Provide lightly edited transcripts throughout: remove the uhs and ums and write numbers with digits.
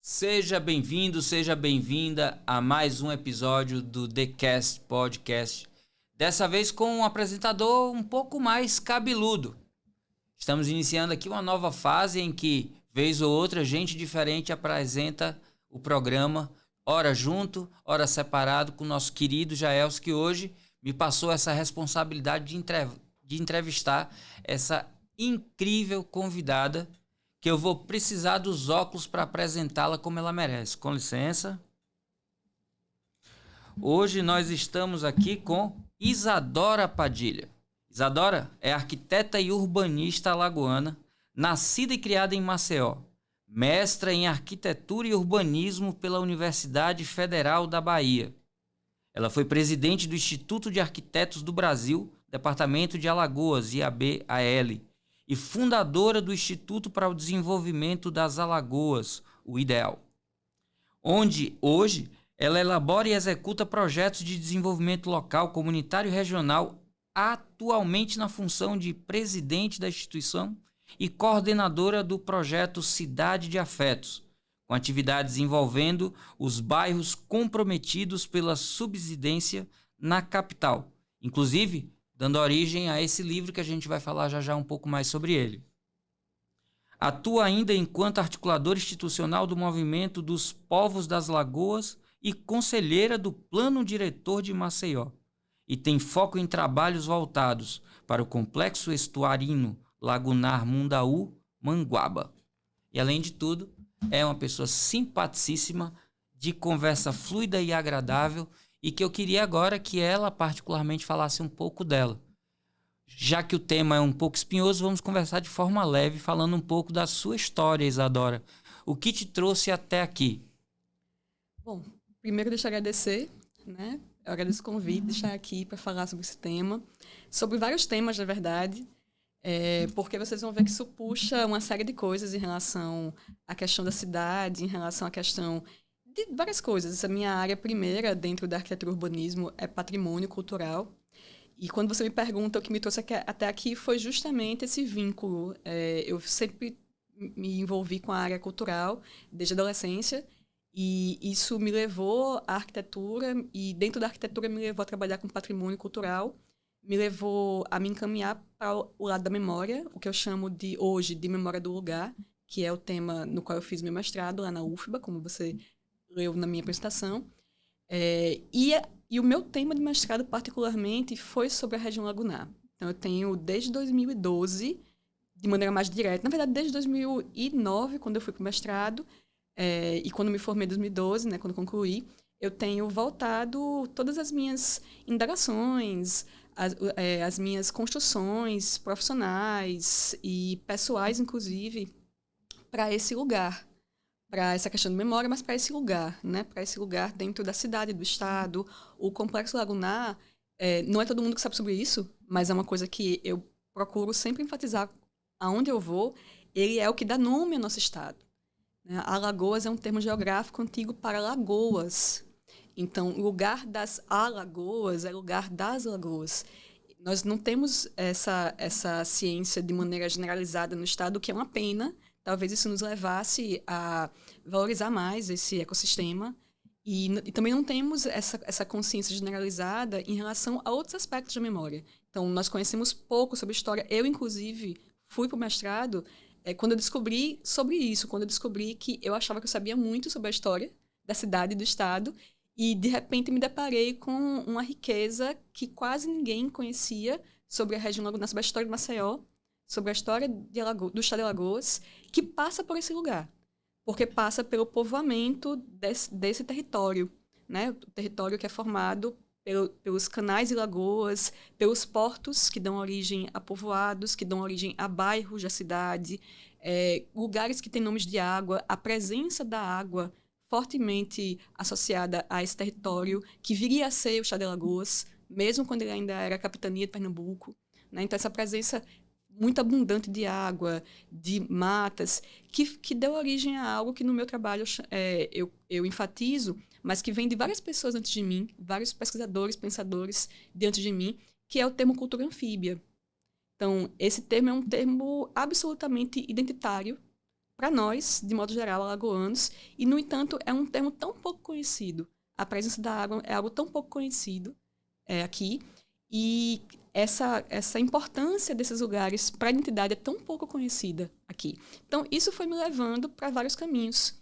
Seja bem-vindo, seja bem-vinda a mais um episódio do The Cast Podcast. Dessa vez com um apresentador um pouco mais cabeludo. Estamos iniciando aqui uma nova fase em que, vez ou outra, gente diferente apresenta o programa, ora junto, ora separado, com o nosso querido Jaelson, que hoje me passou essa responsabilidade de entrevistar essa incrível convidada, que eu vou precisar dos óculos para apresentá-la como ela merece. Com licença. Hoje nós estamos aqui com Isadora Padilha. Isadora é arquiteta e urbanista alagoana, nascida e criada em Maceió, mestra em arquitetura e urbanismo pela Universidade Federal da Bahia. Ela foi presidente do Instituto de Arquitetos do Brasil, Departamento de Alagoas, IAB-AL, e fundadora do Instituto para o Desenvolvimento das Alagoas, o IDEAL, onde hoje ela elabora e executa projetos de desenvolvimento local, comunitário e regional, atualmente na função de presidente da instituição e coordenadora do projeto Cidade de Afetos, com atividades envolvendo os bairros comprometidos pela subsidência na capital, inclusive dando origem a esse livro que a gente vai falar já um pouco mais sobre ele. Atua ainda enquanto articuladora institucional do Movimento dos Povos das Lagoas e conselheira do Plano Diretor de Maceió, e tem foco em trabalhos voltados para o Complexo Estuarino Lagunar Mundaú Manguaba. E, além de tudo, é uma pessoa simpaticíssima, de conversa fluida e agradável, e que eu queria agora que ela particularmente falasse um pouco dela. Já que o tema é um pouco espinhoso, vamos conversar de forma leve, falando um pouco da sua história, Isadora. O que te trouxe até aqui? Bom, primeiro deixa eu agradecer, né? Eu agradeço o convite de estar aqui para falar sobre esse tema, sobre vários temas, na verdade, porque vocês vão ver que isso puxa uma série de coisas em relação à questão da cidade, em relação à questão de várias coisas. Essa minha área primeira, dentro da arquitetura e urbanismo, é patrimônio cultural. E quando você me pergunta o que me trouxe até aqui, foi justamente esse vínculo. Eu sempre me envolvi com a área cultural desde a adolescência, e isso me levou à arquitetura, e dentro da arquitetura me levou a trabalhar com patrimônio cultural, me levou a me encaminhar para o lado da memória, o que eu chamo de hoje de memória do lugar, que é o tema no qual eu fiz meu mestrado lá na UFBA, como você leu na minha apresentação. E o meu tema de mestrado, particularmente, foi sobre a região lagunar. Então, eu tenho, desde 2012, de maneira mais direta, na verdade, desde 2009, quando eu fui para o mestrado, e quando me formei em 2012, né, quando concluí, eu tenho voltado todas as minhas indagações, as minhas construções profissionais e pessoais, inclusive, para esse lugar. Para essa questão de memória, mas para esse lugar, né? Para esse lugar dentro da cidade, do estado. O Complexo Lagunar, não é todo mundo que sabe sobre isso, mas é uma coisa que eu procuro sempre enfatizar aonde eu vou. Ele é o que dá nome ao nosso estado, né? Alagoas é um termo geográfico antigo para lagoas. Então, lugar das alagoas é lugar das lagoas. Nós não temos essa ciência de maneira generalizada no estado, o que é uma pena. Talvez isso nos levasse a valorizar mais esse ecossistema. E também não temos essa consciência generalizada em relação a outros aspectos da memória. Então, nós conhecemos pouco sobre história. Eu, inclusive, fui para o mestrado quando eu descobri sobre isso, quando eu descobri que eu achava que eu sabia muito sobre a história da cidade e do estado, e, de repente, me deparei com uma riqueza que quase ninguém conhecia sobre a região lagunar, sobre a história de Maceió, sobre a história do estado de Alagoas, que passa por esse lugar, porque passa pelo povoamento desse território, né? O território que é formado pelos canais e lagoas, pelos portos que dão origem a povoados, que dão origem a bairros da cidade, lugares que têm nomes de água, a presença da água fortemente associada a esse território, que viria a ser o estado de Alagoas, mesmo quando ele ainda era a capitania de Pernambuco, né? Então, essa presença muito abundante de água, de matas, que deu origem a algo que no meu trabalho eu enfatizo, mas que vem de várias pessoas antes de mim, vários pesquisadores, pensadores diante de mim, que é o termo cultura anfíbia. Então, esse termo é um termo absolutamente identitário para nós, de modo geral, alagoanos, e, no entanto, é um termo tão pouco conhecido. A presença da água é algo tão pouco conhecido aqui, e essa importância desses lugares para a identidade é tão pouco conhecida aqui. Então, isso foi me levando para vários caminhos.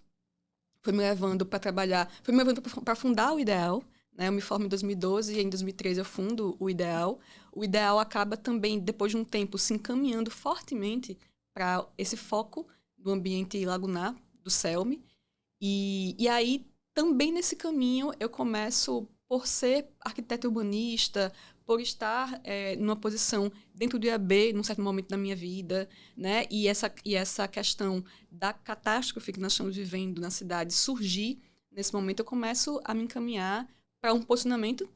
Foi me levando para trabalhar, foi me levando para fundar o Ideal, né? Eu me formo em 2012 e em 2013 eu fundo o Ideal. O Ideal acaba também, depois de um tempo, se encaminhando fortemente para esse foco do ambiente lagunar, do CELM. E aí, também nesse caminho, eu começo, por ser arquiteto urbanista, por estar numa posição dentro do IAB, num certo momento da minha vida, né? E essa questão da catástrofe que nós estamos vivendo na cidade surgir, nesse momento eu começo a me encaminhar para um posicionamento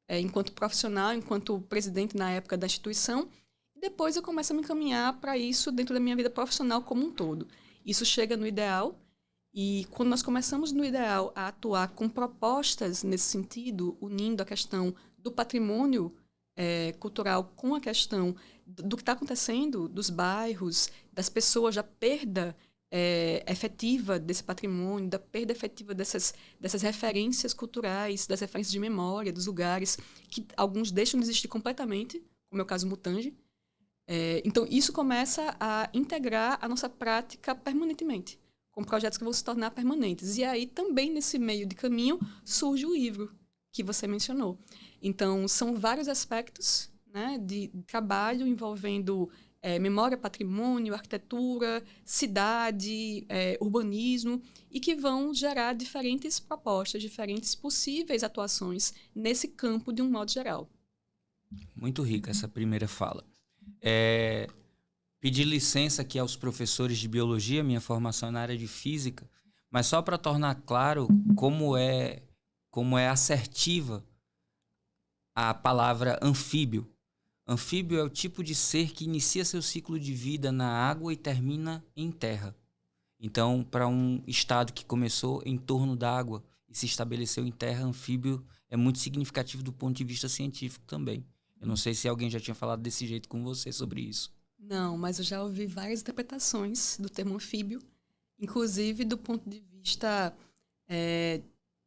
enquanto profissional, enquanto presidente na época da instituição, e depois eu começo a me encaminhar para isso dentro da minha vida profissional como um todo. Isso chega no Ideal, e quando nós começamos no Ideal a atuar com propostas nesse sentido, unindo a questão do patrimônio cultural com a questão do que está acontecendo, dos bairros, das pessoas, da perda efetiva desse patrimônio, da perda efetiva dessas referências culturais, das referências de memória, dos lugares, que alguns deixam de existir completamente, como é o caso Mutange. Então, isso começa a integrar a nossa prática permanentemente, com projetos que vão se tornar permanentes. E aí, também, nesse meio de caminho, surge o livro que você mencionou. Então, são vários aspectos, né, de trabalho envolvendo memória, patrimônio, arquitetura, cidade, urbanismo, e que vão gerar diferentes propostas, diferentes possíveis atuações nesse campo de um modo geral. Muito rica essa primeira fala. Pedir licença aqui aos professores de biologia, minha formação é na área de física, mas só para tornar claro como é assertiva a palavra anfíbio. Anfíbio é o tipo de ser que inicia seu ciclo de vida na água e termina em terra. Então, para um estado que começou em torno da água e se estabeleceu em terra, anfíbio é muito significativo do ponto de vista científico também. Eu não sei se alguém já tinha falado desse jeito com você sobre isso. Não, mas eu já ouvi várias interpretações do termo anfíbio, inclusive do ponto de vista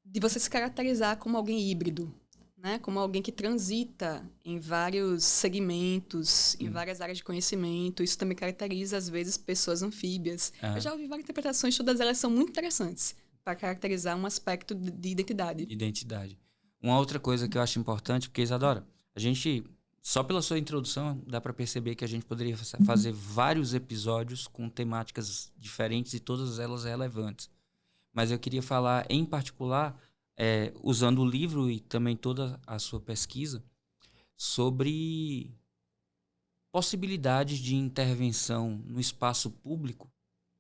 de você se caracterizar como alguém híbrido, né? Como alguém que transita em vários segmentos, em várias áreas de conhecimento. Isso também caracteriza, às vezes, pessoas anfíbias. Eu já ouvi várias interpretações, todas elas são muito interessantes para caracterizar um aspecto de identidade. Identidade. Uma outra coisa que eu acho importante, porque, Isadora, a gente, só pela sua introdução, dá para perceber que a gente poderia fazer vários episódios com temáticas diferentes e todas elas relevantes. Mas eu queria falar, em particular, usando o livro e também toda a sua pesquisa, sobre possibilidades de intervenção no espaço público,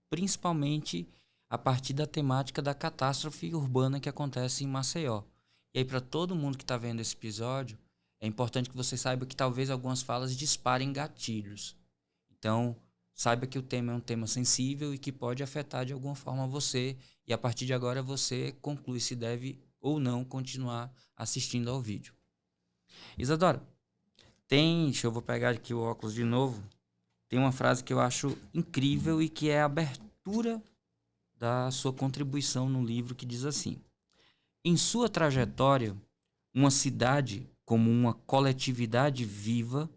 principalmente a partir da temática da catástrofe urbana que acontece em Maceió. E aí, para todo mundo que está vendo esse episódio, é importante que você saiba que talvez algumas falas disparem gatilhos. Então, saiba que o tema é um tema sensível e que pode afetar de alguma forma você. E a partir de agora você conclui se deve ou não continuar assistindo ao vídeo. Isadora, eu vou pegar aqui o óculos de novo. Tem uma frase que eu acho incrível e que é a abertura da sua contribuição no livro, que diz assim: em sua trajetória, uma cidade, como uma coletividade viva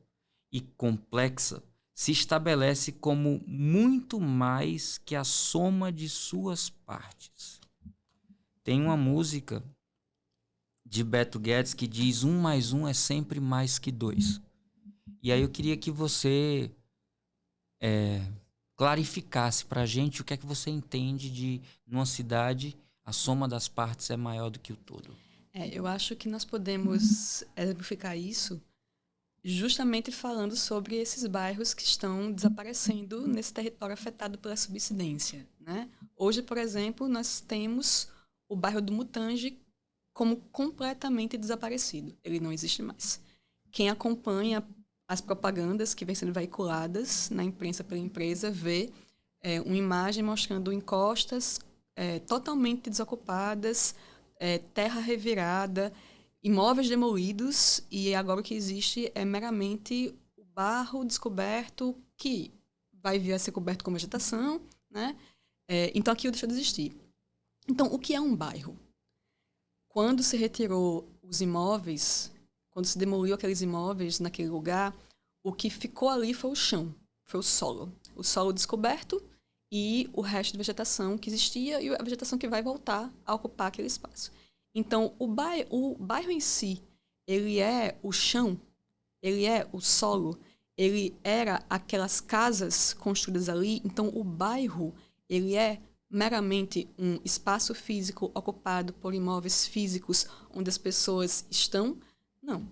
e complexa, se estabelece como muito mais que a soma de suas partes. Tem uma música de Beto Guedes que diz 1 mais 1 é sempre mais que 2. E aí eu queria que você clarificasse pra gente o que é que você entende de, numa cidade, a soma das partes é maior do que o todo. Eu acho que nós podemos exemplificar isso justamente falando sobre esses bairros que estão desaparecendo nesse território afetado pela subsidência, né? Hoje, por exemplo, nós temos o bairro do Mutange como completamente desaparecido. Ele não existe mais. Quem acompanha as propagandas que vêm sendo veiculadas na imprensa pela empresa vê uma imagem mostrando encostas totalmente desocupadas, terra revirada, imóveis demolidos, e agora o que existe é meramente o barro descoberto, que vai vir a ser coberto com vegetação, né? Então, aquilo deixou de existir. Então, o que é um bairro? Quando se retirou os imóveis, quando se demoliu aqueles imóveis naquele lugar, o que ficou ali foi o chão, foi o solo descoberto e o resto de vegetação que existia e a vegetação que vai voltar a ocupar aquele espaço. Então, o bairro em si, ele é o chão, ele é o solo, ele era aquelas casas construídas ali. Então, o bairro, ele é meramente um espaço físico ocupado por imóveis físicos onde as pessoas estão? Não.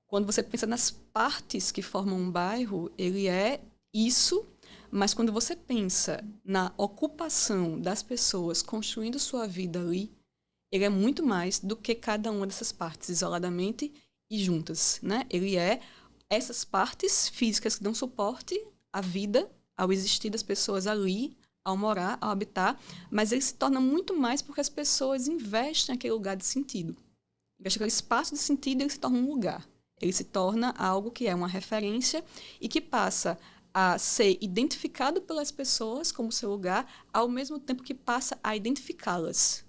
Quando você pensa nas partes que formam um bairro, ele é isso, mas quando você pensa na ocupação das pessoas construindo sua vida ali, ele é muito mais do que cada uma dessas partes isoladamente e juntas, né? Ele é essas partes físicas que dão suporte à vida, ao existir das pessoas ali, ao morar, ao habitar, mas ele se torna muito mais porque as pessoas investem naquele lugar de sentido. Investem naquele espaço de sentido, ele se torna um lugar. Ele se torna algo que é uma referência e que passa a ser identificado pelas pessoas como seu lugar, ao mesmo tempo que passa a identificá-las.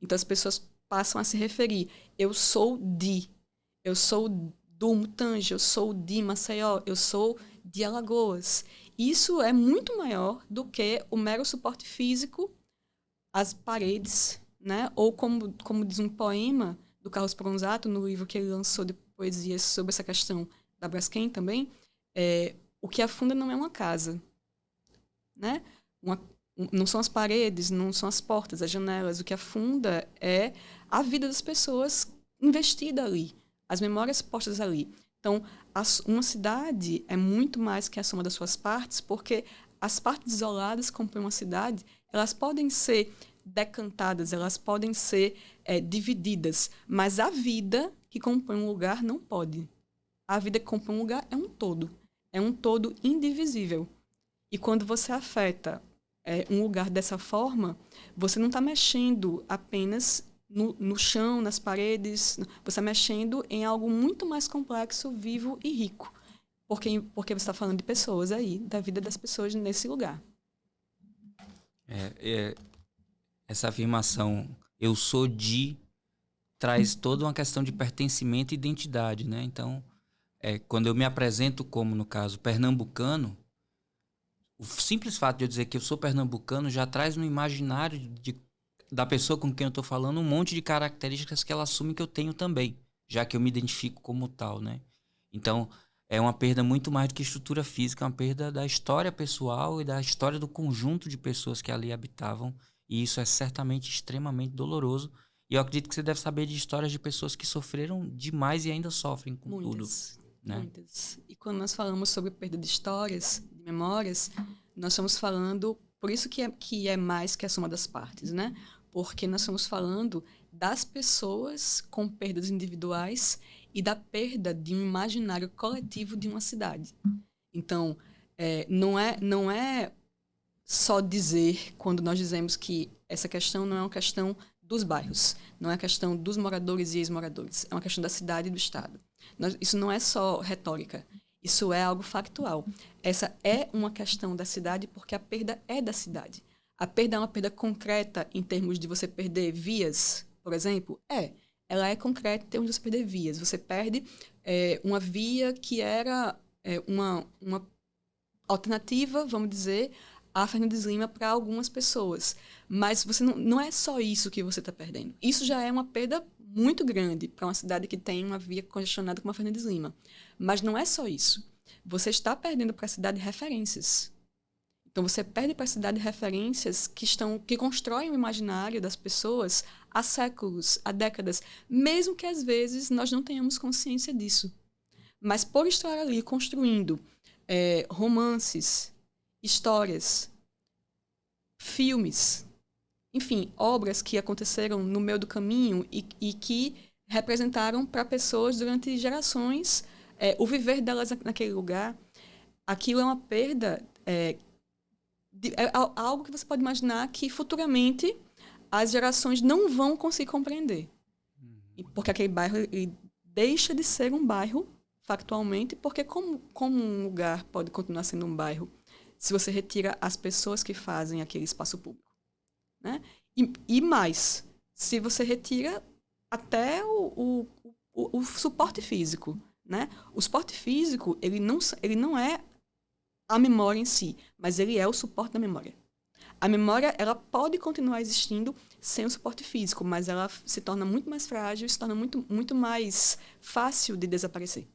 Então, as pessoas passam a se referir. Eu sou do Mutange, eu sou de Maceió, eu sou de Alagoas. Isso é muito maior do que o mero suporte físico, as paredes, né? Ou como diz um poema do Carlos Pronzato, no livro que ele lançou de poesias sobre essa questão da Braskem também, o que afunda não é uma casa, né? Não são as paredes, não são as portas, as janelas. O que afunda é a vida das pessoas investida ali, as memórias postas ali. Então, uma cidade é muito mais que a soma das suas partes, porque as partes isoladas que compõem uma cidade, elas podem ser decantadas, elas podem ser divididas, mas a vida que compõe um lugar não pode. A vida que compõe um lugar é um todo indivisível. E quando você afeta um lugar dessa forma, você não está mexendo apenas no chão, nas paredes, você está mexendo em algo muito mais complexo, vivo e rico. Porque você está falando de pessoas aí, da vida das pessoas nesse lugar. Essa afirmação, eu sou de, traz toda uma questão de pertencimento e identidade, né? Então, quando eu me apresento como, no caso, pernambucano, o simples fato de eu dizer que eu sou pernambucano já traz no imaginário da pessoa com quem eu estou falando um monte de características que ela assume que eu tenho também, já que eu me identifico como tal, né? Então, é uma perda muito mais do que estrutura física, é uma perda da história pessoal e da história do conjunto de pessoas que ali habitavam, e isso é certamente extremamente doloroso. E eu acredito que você deve saber de histórias de pessoas que sofreram demais e ainda sofrem com Muitas, tudo. Né? Muitas. E quando nós falamos sobre perda de histórias, de memórias, nós estamos falando, por isso que é mais que a soma das partes, né? Porque nós estamos falando das pessoas com perdas individuais e da perda de um imaginário coletivo de uma cidade. Então, não é só dizer, quando nós dizemos que essa questão não é uma questão dos bairros, não é a questão dos moradores e ex-moradores, é uma questão da cidade e do Estado. Isso não é só retórica, isso é algo factual. Essa é uma questão da cidade porque a perda é da cidade. A perda é uma perda concreta em termos de você perder vias, por exemplo? Ela é concreta em termos de você perder vias. Você perde uma via que era uma alternativa, vamos dizer, a Fernandes Lima para algumas pessoas. Mas você não é só isso que você está perdendo. Isso já é uma perda muito grande para uma cidade que tem uma via congestionada como a Fernandes Lima. Mas não é só isso. Você está perdendo para a cidade referências. Então, você perde para a cidade referências que constroem o imaginário das pessoas há séculos, há décadas, mesmo que às vezes nós não tenhamos consciência disso. Mas por estar ali construindo romances, histórias, filmes, enfim, obras que aconteceram no meio do caminho e que representaram para pessoas durante gerações o viver delas naquele lugar, aquilo é uma perda, algo que você pode imaginar que futuramente as gerações não vão conseguir compreender. Porque aquele bairro ele deixa de ser um bairro, factualmente, porque como um lugar pode continuar sendo um bairro se você retira as pessoas que fazem aquele espaço público, né? E mais, se você retira até o suporte físico, né? O suporte físico, ele não é a memória em si, mas ele é o suporte da memória. A memória, ela pode continuar existindo sem o suporte físico, mas ela se torna muito mais frágil, se torna muito mais fácil de desaparecer,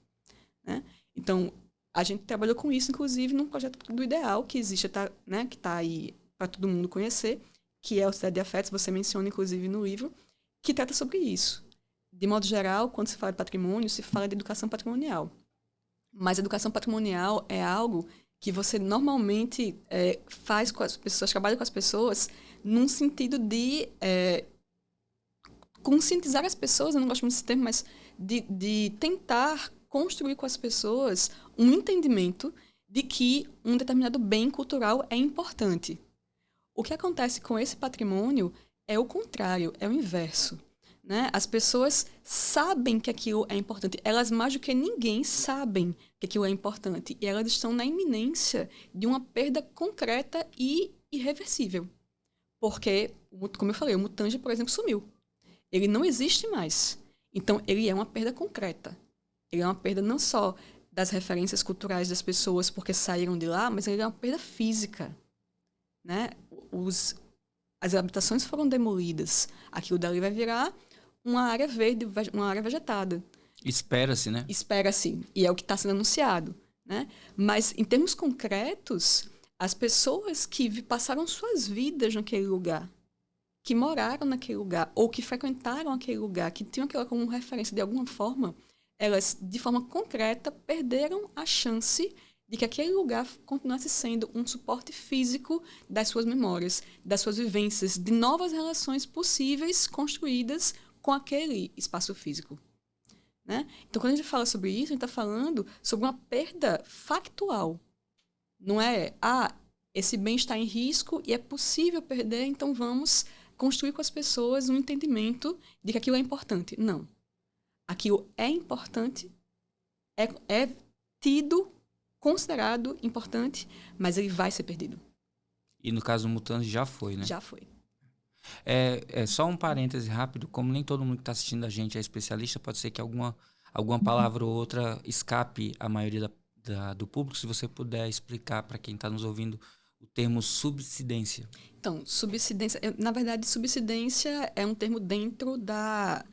né? Então, a gente trabalhou com isso, inclusive, num projeto do Ideal, que existe, né, que está aí para todo mundo conhecer, que é o Cidade de Afetos, você menciona, inclusive, no livro, que trata sobre isso. De modo geral, quando se fala de patrimônio, se fala de educação patrimonial. Mas educação patrimonial é algo que você normalmente faz com as pessoas, trabalha com as pessoas num sentido de conscientizar as pessoas, eu não gosto muito desse termo, mas de tentar construir com as pessoas um entendimento de que um determinado bem cultural é importante. O que acontece com esse patrimônio é o contrário, é o inverso, né? As pessoas sabem que aquilo é importante. Elas, mais do que ninguém, sabem que aquilo é importante. E elas estão na iminência de uma perda concreta e irreversível. Porque, como eu falei, o Mutange, por exemplo, sumiu. Ele não existe mais. Então, ele é uma perda concreta. Ele é uma perda não só das referências culturais das pessoas porque saíram de lá, mas ele é uma perda física, né? As habitações foram demolidas. Aquilo dali vai virar uma área verde, uma área vegetada. Espera-se, né? Espera-se. E é o que está sendo anunciado, né? Mas, em termos concretos, as pessoas que passaram suas vidas naquele lugar, que moraram naquele lugar, ou que frequentaram aquele lugar, que tinham aquilo como referência de alguma forma, elas, de forma concreta, perderam a chance de que aquele lugar continuasse sendo um suporte físico das suas memórias, das suas vivências, de novas relações possíveis construídas com aquele espaço físico, né? Então, quando a gente fala sobre isso, a gente está falando sobre uma perda factual. Não é, esse bem está em risco e é possível perder, então vamos construir com as pessoas um entendimento de que aquilo é importante. Não. Aquilo é importante, é tido, considerado importante, mas ele vai ser perdido. E no caso do Mutange já foi, né? Já foi. É só um parêntese rápido, como nem todo mundo que está assistindo a gente é especialista, pode ser que alguma palavra ou outra escape à maioria do público. Se você puder explicar para quem está nos ouvindo o termo subsidência. Então, subsidência, na verdade, subsidência é um termo dentro da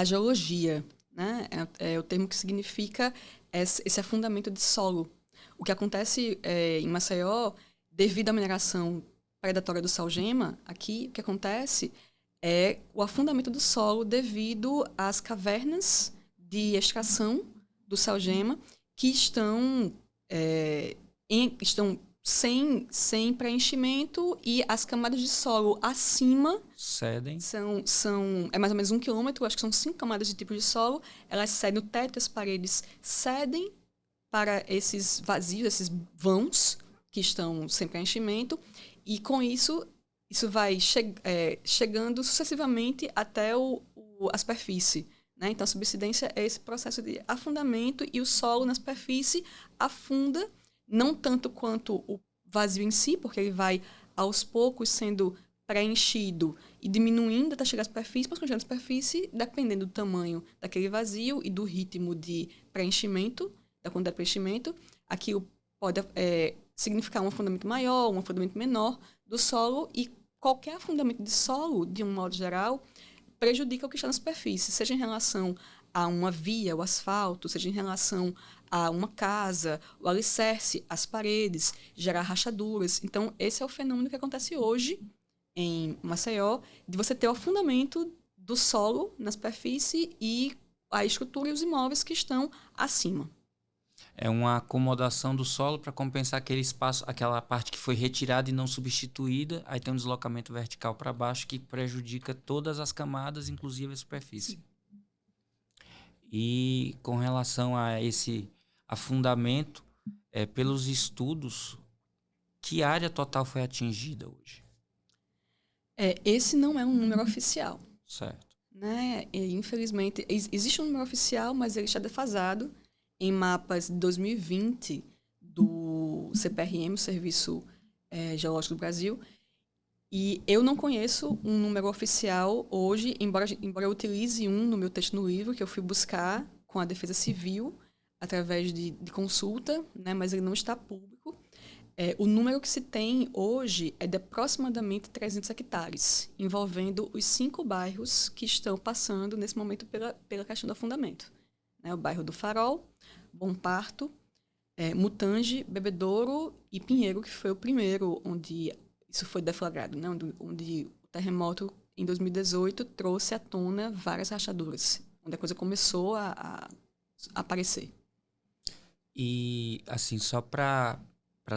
geologia, né? É o termo que significa esse afundamento de solo. O que acontece em Maceió, devido à mineração predatória do sal-gema, aqui o que acontece é o afundamento do solo devido às cavernas de extração do sal-gema que estão sem preenchimento e as camadas de solo acima cedem. É mais ou menos 1 quilômetro, acho que são 5 camadas de tipo de solo. Elas cedem, o teto e as paredes cedem para esses vazios, esses vãos que estão sem preenchimento. E com isso vai chegando sucessivamente até a superfície, né? Então, a subsidência é esse processo de afundamento e o solo na superfície afunda, não tanto quanto o vazio em si, porque ele vai aos poucos sendo preenchido e diminuindo até chegar à superfície, mas quando chegar à superfície, dependendo do tamanho daquele vazio e do ritmo de preenchimento, da quantidade de preenchimento, aquilo pode significar um afundamento maior, um afundamento menor do solo, e qualquer afundamento de solo, de um modo geral, prejudica o que está na superfície, seja em relação a uma via, o asfalto, seja em relação a uma casa, o alicerce, as paredes, gerar rachaduras. Então, esse é o fenômeno que acontece hoje em Maceió, de você ter o afundamento do solo na superfície e a estrutura e os imóveis que estão acima. É uma acomodação do solo para compensar aquele espaço, aquela parte que foi retirada e não substituída. Aí tem um deslocamento vertical para baixo que prejudica todas as camadas, inclusive a superfície. E com relação a esse afundamento, pelos estudos, que área total foi atingida hoje? Esse não é um número oficial. Certo. Né? E, infelizmente, existe um número oficial, mas ele está defasado. Em mapas de 2020 do o CPRM, o Serviço Geológico do Brasil. E eu não conheço um número oficial hoje, embora eu utilize um no meu texto no livro, que eu fui buscar com a Defesa Civil, através de consulta, né, mas ele não está público. O número que se tem hoje é de aproximadamente 300 hectares, envolvendo os 5 bairros que estão passando, nesse momento, pela questão do afundamento. Né, o bairro do Farol, Bom Parto, Mutange, Bebedouro e Pinheiro, que foi o primeiro onde isso foi deflagrado, né? Onde o terremoto, em 2018, trouxe à tona várias rachaduras, onde a coisa começou a aparecer. E, assim, só para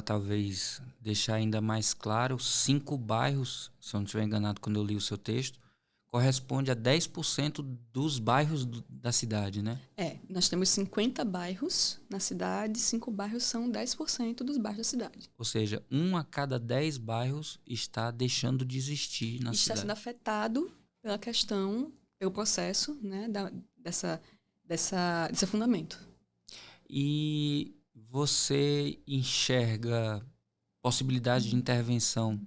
talvez deixar ainda mais claro, 5 bairros, se eu não estiver enganado quando eu li o seu texto, corresponde a 10% dos bairros da cidade, né? Nós temos 50 bairros na cidade, 5 bairros são 10% dos bairros da cidade. Ou seja, 1 a cada 10 bairros está deixando de existir na cidade. Está sendo afetado pela questão, pelo processo, né, desse afundamento. E você enxerga possibilidade de intervenção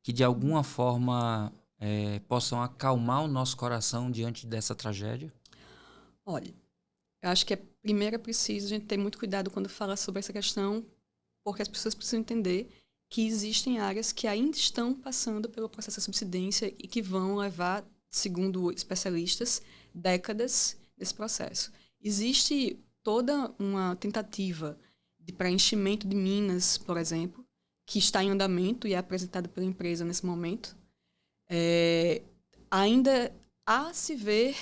que, de alguma forma, possam acalmar o nosso coração diante dessa tragédia? Olha, eu acho que primeiro é preciso a gente ter muito cuidado quando fala sobre essa questão, porque as pessoas precisam entender que existem áreas que ainda estão passando pelo processo de subsidência e que vão levar, segundo especialistas, décadas nesse processo. Existe toda uma tentativa de preenchimento de minas, por exemplo, que está em andamento e é apresentada pela empresa nesse momento. Ainda há se ver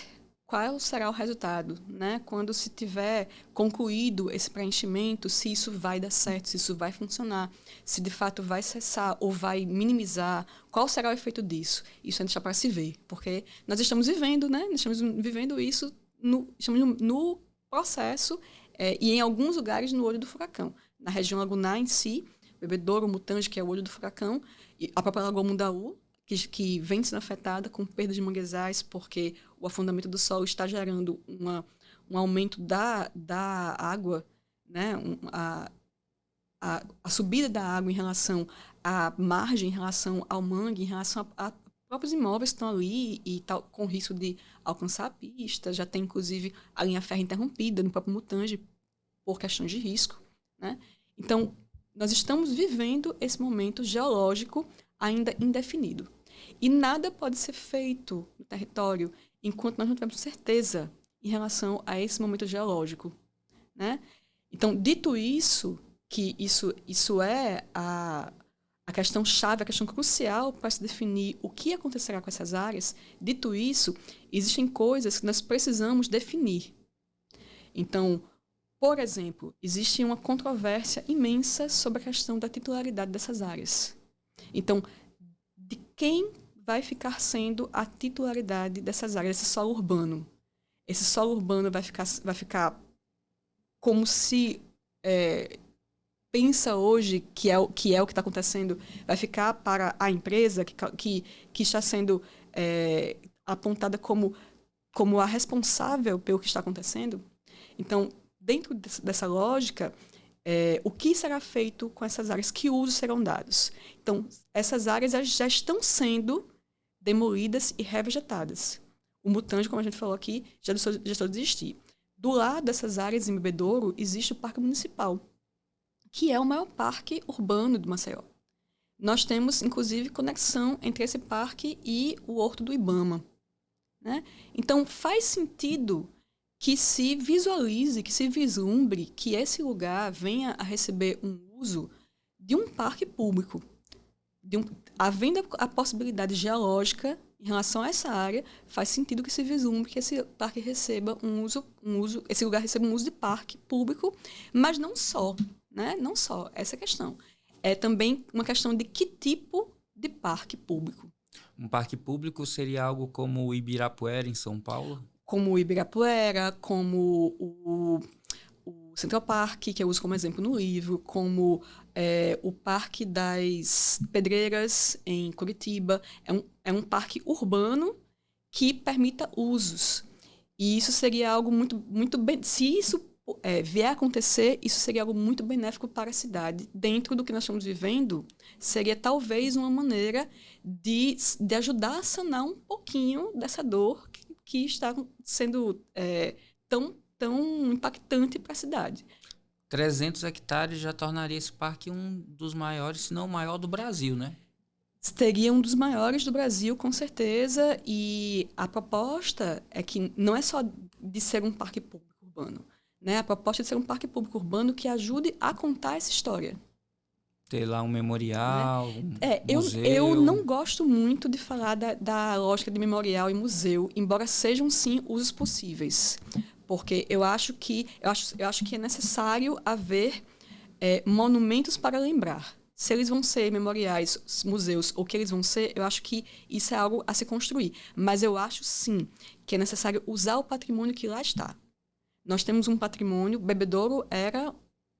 qual será o resultado, né? Quando se tiver concluído esse preenchimento, se isso vai dar certo, se isso vai funcionar, se de fato vai cessar ou vai minimizar, qual será o efeito disso? Isso ainda está para se ver, porque nós estamos vivendo, né? Nós estamos vivendo isso no processo e em alguns lugares no olho do furacão. Na região lagunar em si, Bebedouro, Mutange, que é o olho do furacão, e a própria Lagoa Mundaú, que vem sendo afetada com perda de manguezais, porque o afundamento do solo está gerando um aumento da água, né? A subida da água em relação à margem, em relação ao mangue, em relação a próprios imóveis que estão ali e tal, com risco de alcançar a pista. Já tem, inclusive, a linha férrea interrompida no próprio Mutange por questões de risco, né? Então, nós estamos vivendo esse momento geológico ainda indefinido. E nada pode ser feito no território enquanto nós não tivermos certeza em relação a esse momento geológico, né? Então, dito isso, que isso é a questão chave, a questão crucial para se definir o que acontecerá com essas áreas, dito isso, existem coisas que nós precisamos definir. Então, por exemplo, existe uma controvérsia imensa sobre a questão da titularidade dessas áreas. Então, de quem vai ficar sendo a titularidade dessas áreas, desse solo urbano? Esse solo urbano vai ficar como se pensa hoje que é o que está acontecendo, vai ficar para a empresa que está sendo apontada como a responsável pelo que está acontecendo? Então, dentro dessa lógica, o que será feito com essas áreas? Que usos serão dados? Então, essas áreas já estão sendo demolidas e revegetadas. O Mutange, como a gente falou aqui, já deixou de existir. Do lado dessas áreas em Bebedouro, existe o Parque Municipal, que é o maior parque urbano de Maceió. Nós temos, inclusive, conexão entre esse parque e o Horto do Ibama, né? Então, faz sentido que se visualize, que se vislumbre que esse lugar venha a receber um uso de um parque público. Havendo a possibilidade geológica em relação a essa área, faz sentido que se vislumbre que esse parque receba esse lugar receba um uso de parque público, mas não só, né? Não só essa questão. É também uma questão de que tipo de parque público. Um parque público seria algo como o Ibirapuera, em São Paulo? Como o Ibirapuera, como o Central Park, que eu uso como exemplo no livro, como o Parque das Pedreiras, em Curitiba. É um parque urbano que permita usos. E isso seria algo muito, muito bem... Se isso vier a acontecer, isso seria algo muito benéfico para a cidade. Dentro do que nós estamos vivendo, seria talvez uma maneira de ajudar a sanar um pouquinho dessa dor que está sendo tão impactante para a cidade. 300 hectares já tornaria esse parque um dos maiores, se não o maior do Brasil, né? Seria um dos maiores do Brasil, com certeza, e a proposta é que não é só de ser um parque público urbano, né? A proposta é de ser um parque público urbano que ajude a contar essa história. Ter lá um memorial, né? museu. Eu não gosto muito de falar da lógica de memorial e museu, embora sejam, sim, usos possíveis. Porque eu acho que é necessário haver monumentos para lembrar. Se eles vão ser memoriais, museus, ou o que eles vão ser, eu acho que isso é algo a se construir. Mas eu acho, sim, que é necessário usar o patrimônio que lá está. Nós temos um patrimônio, Bebedouro era,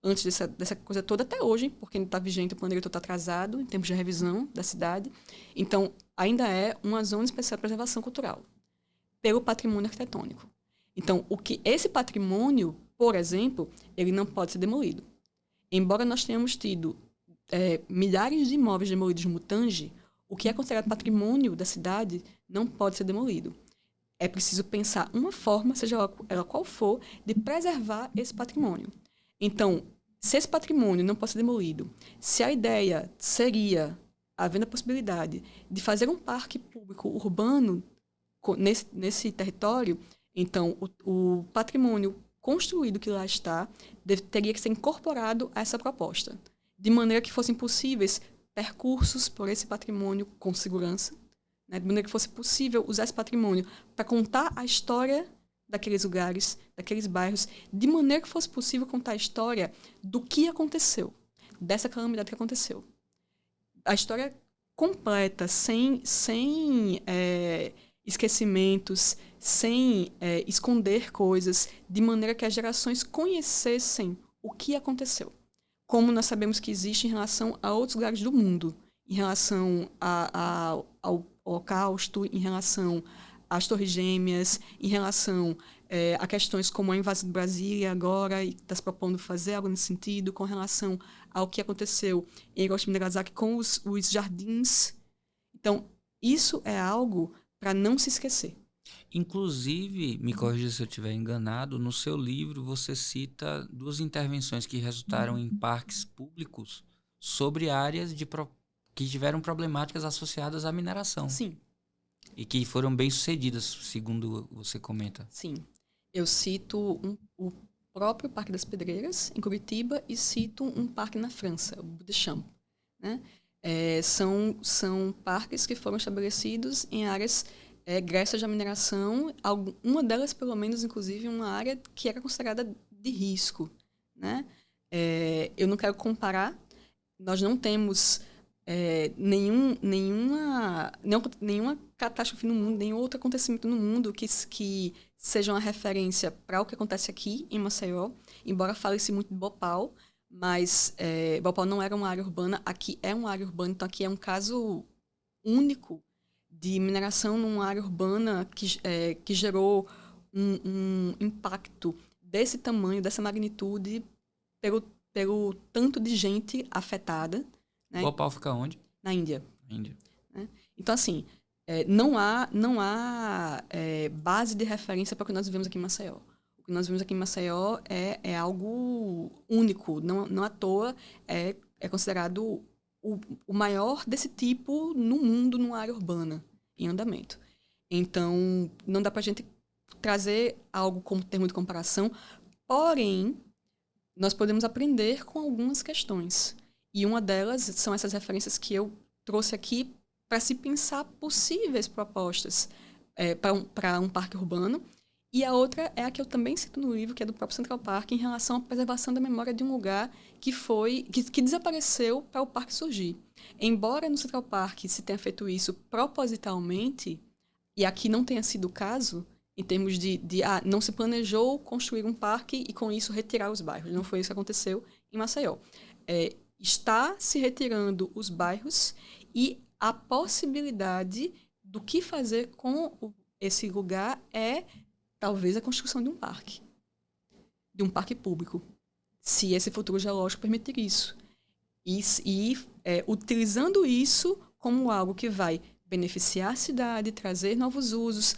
antes dessa coisa toda, até hoje, porque ainda está vigente, o plano diretor está atrasado, em termos de revisão da cidade. Então, ainda é uma zona especial de preservação cultural, pelo patrimônio arquitetônico. Então, esse patrimônio, por exemplo, ele não pode ser demolido. Embora nós tenhamos tido milhares de imóveis demolidos no Mutange, o que é considerado patrimônio da cidade não pode ser demolido. É preciso pensar uma forma, seja ela qual for, de preservar esse patrimônio. Então, se esse patrimônio não pode ser demolido, se a ideia seria, havendo a possibilidade de fazer um parque público urbano nesse território, então o patrimônio construído que lá está teria que ser incorporado a essa proposta, de maneira que fossem possíveis percursos por esse patrimônio com segurança, né? De maneira que fosse possível usar esse patrimônio para contar a história daqueles lugares, daqueles bairros, de maneira que fosse possível contar a história do que aconteceu, dessa calamidade que aconteceu. A história completa, sem esquecimentos, sem esconder coisas, de maneira que as gerações conhecessem o que aconteceu. Como nós sabemos que existe em relação a outros lugares do mundo, em relação ao Holocausto, em relação às Torres Gêmeas, em relação a questões como a invasão do Brasília agora, e está se propondo fazer algo nesse sentido, com relação ao que aconteceu em Hiroshima e Nagasaki com os jardins. Então, isso é algo para não se esquecer. Inclusive, me corrija se eu estiver enganado, no seu livro você cita 2 intervenções que resultaram em parques públicos sobre áreas que tiveram problemáticas associadas à mineração. Sim. E que foram bem-sucedidas, segundo você comenta. Sim. Eu cito o próprio Parque das Pedreiras, em Curitiba, e cito um parque na França, o Bout de Champs, né? São parques que foram estabelecidos em áreas egressas da mineração, uma delas, pelo menos, inclusive, uma área que era considerada de risco, né? Eu não quero comparar, nós não temos nenhuma catástrofe no mundo, nenhum outro acontecimento no mundo que seja uma referência para o que acontece aqui em Maceió, embora fale-se muito de Bhopal, mas Bhopal não era uma área urbana, aqui é uma área urbana, então aqui é um caso único de mineração numa área urbana que gerou um impacto desse tamanho, dessa magnitude, pelo tanto de gente afetada. Né? Bhopal fica onde? Na Índia. Índia. Né? Então, assim, não há base de referência para o que nós vivemos aqui em Maceió. O que nós vivemos aqui em Maceió é algo único. Não à toa é considerado o maior desse tipo no mundo, numa área urbana, em andamento. Então, não dá para a gente trazer algo como termo de comparação, porém, nós podemos aprender com algumas questões. E uma delas são essas referências que eu trouxe aqui para se pensar possíveis propostas para um parque urbano. E a outra é a que eu também cito no livro, que é do próprio Central Park, em relação à preservação da memória de um lugar que desapareceu para o parque surgir. Embora no Central Park se tenha feito isso propositalmente, e aqui não tenha sido o caso, em termos não se planejou construir um parque e, com isso, retirar os bairros. Não foi isso que aconteceu em Maceió. Está se retirando os bairros e a possibilidade do que fazer com esse lugar talvez a construção de um parque. de um parque público, se esse futuro geológico permitir isso. Utilizando isso como algo que vai beneficiar a cidade, trazer novos usos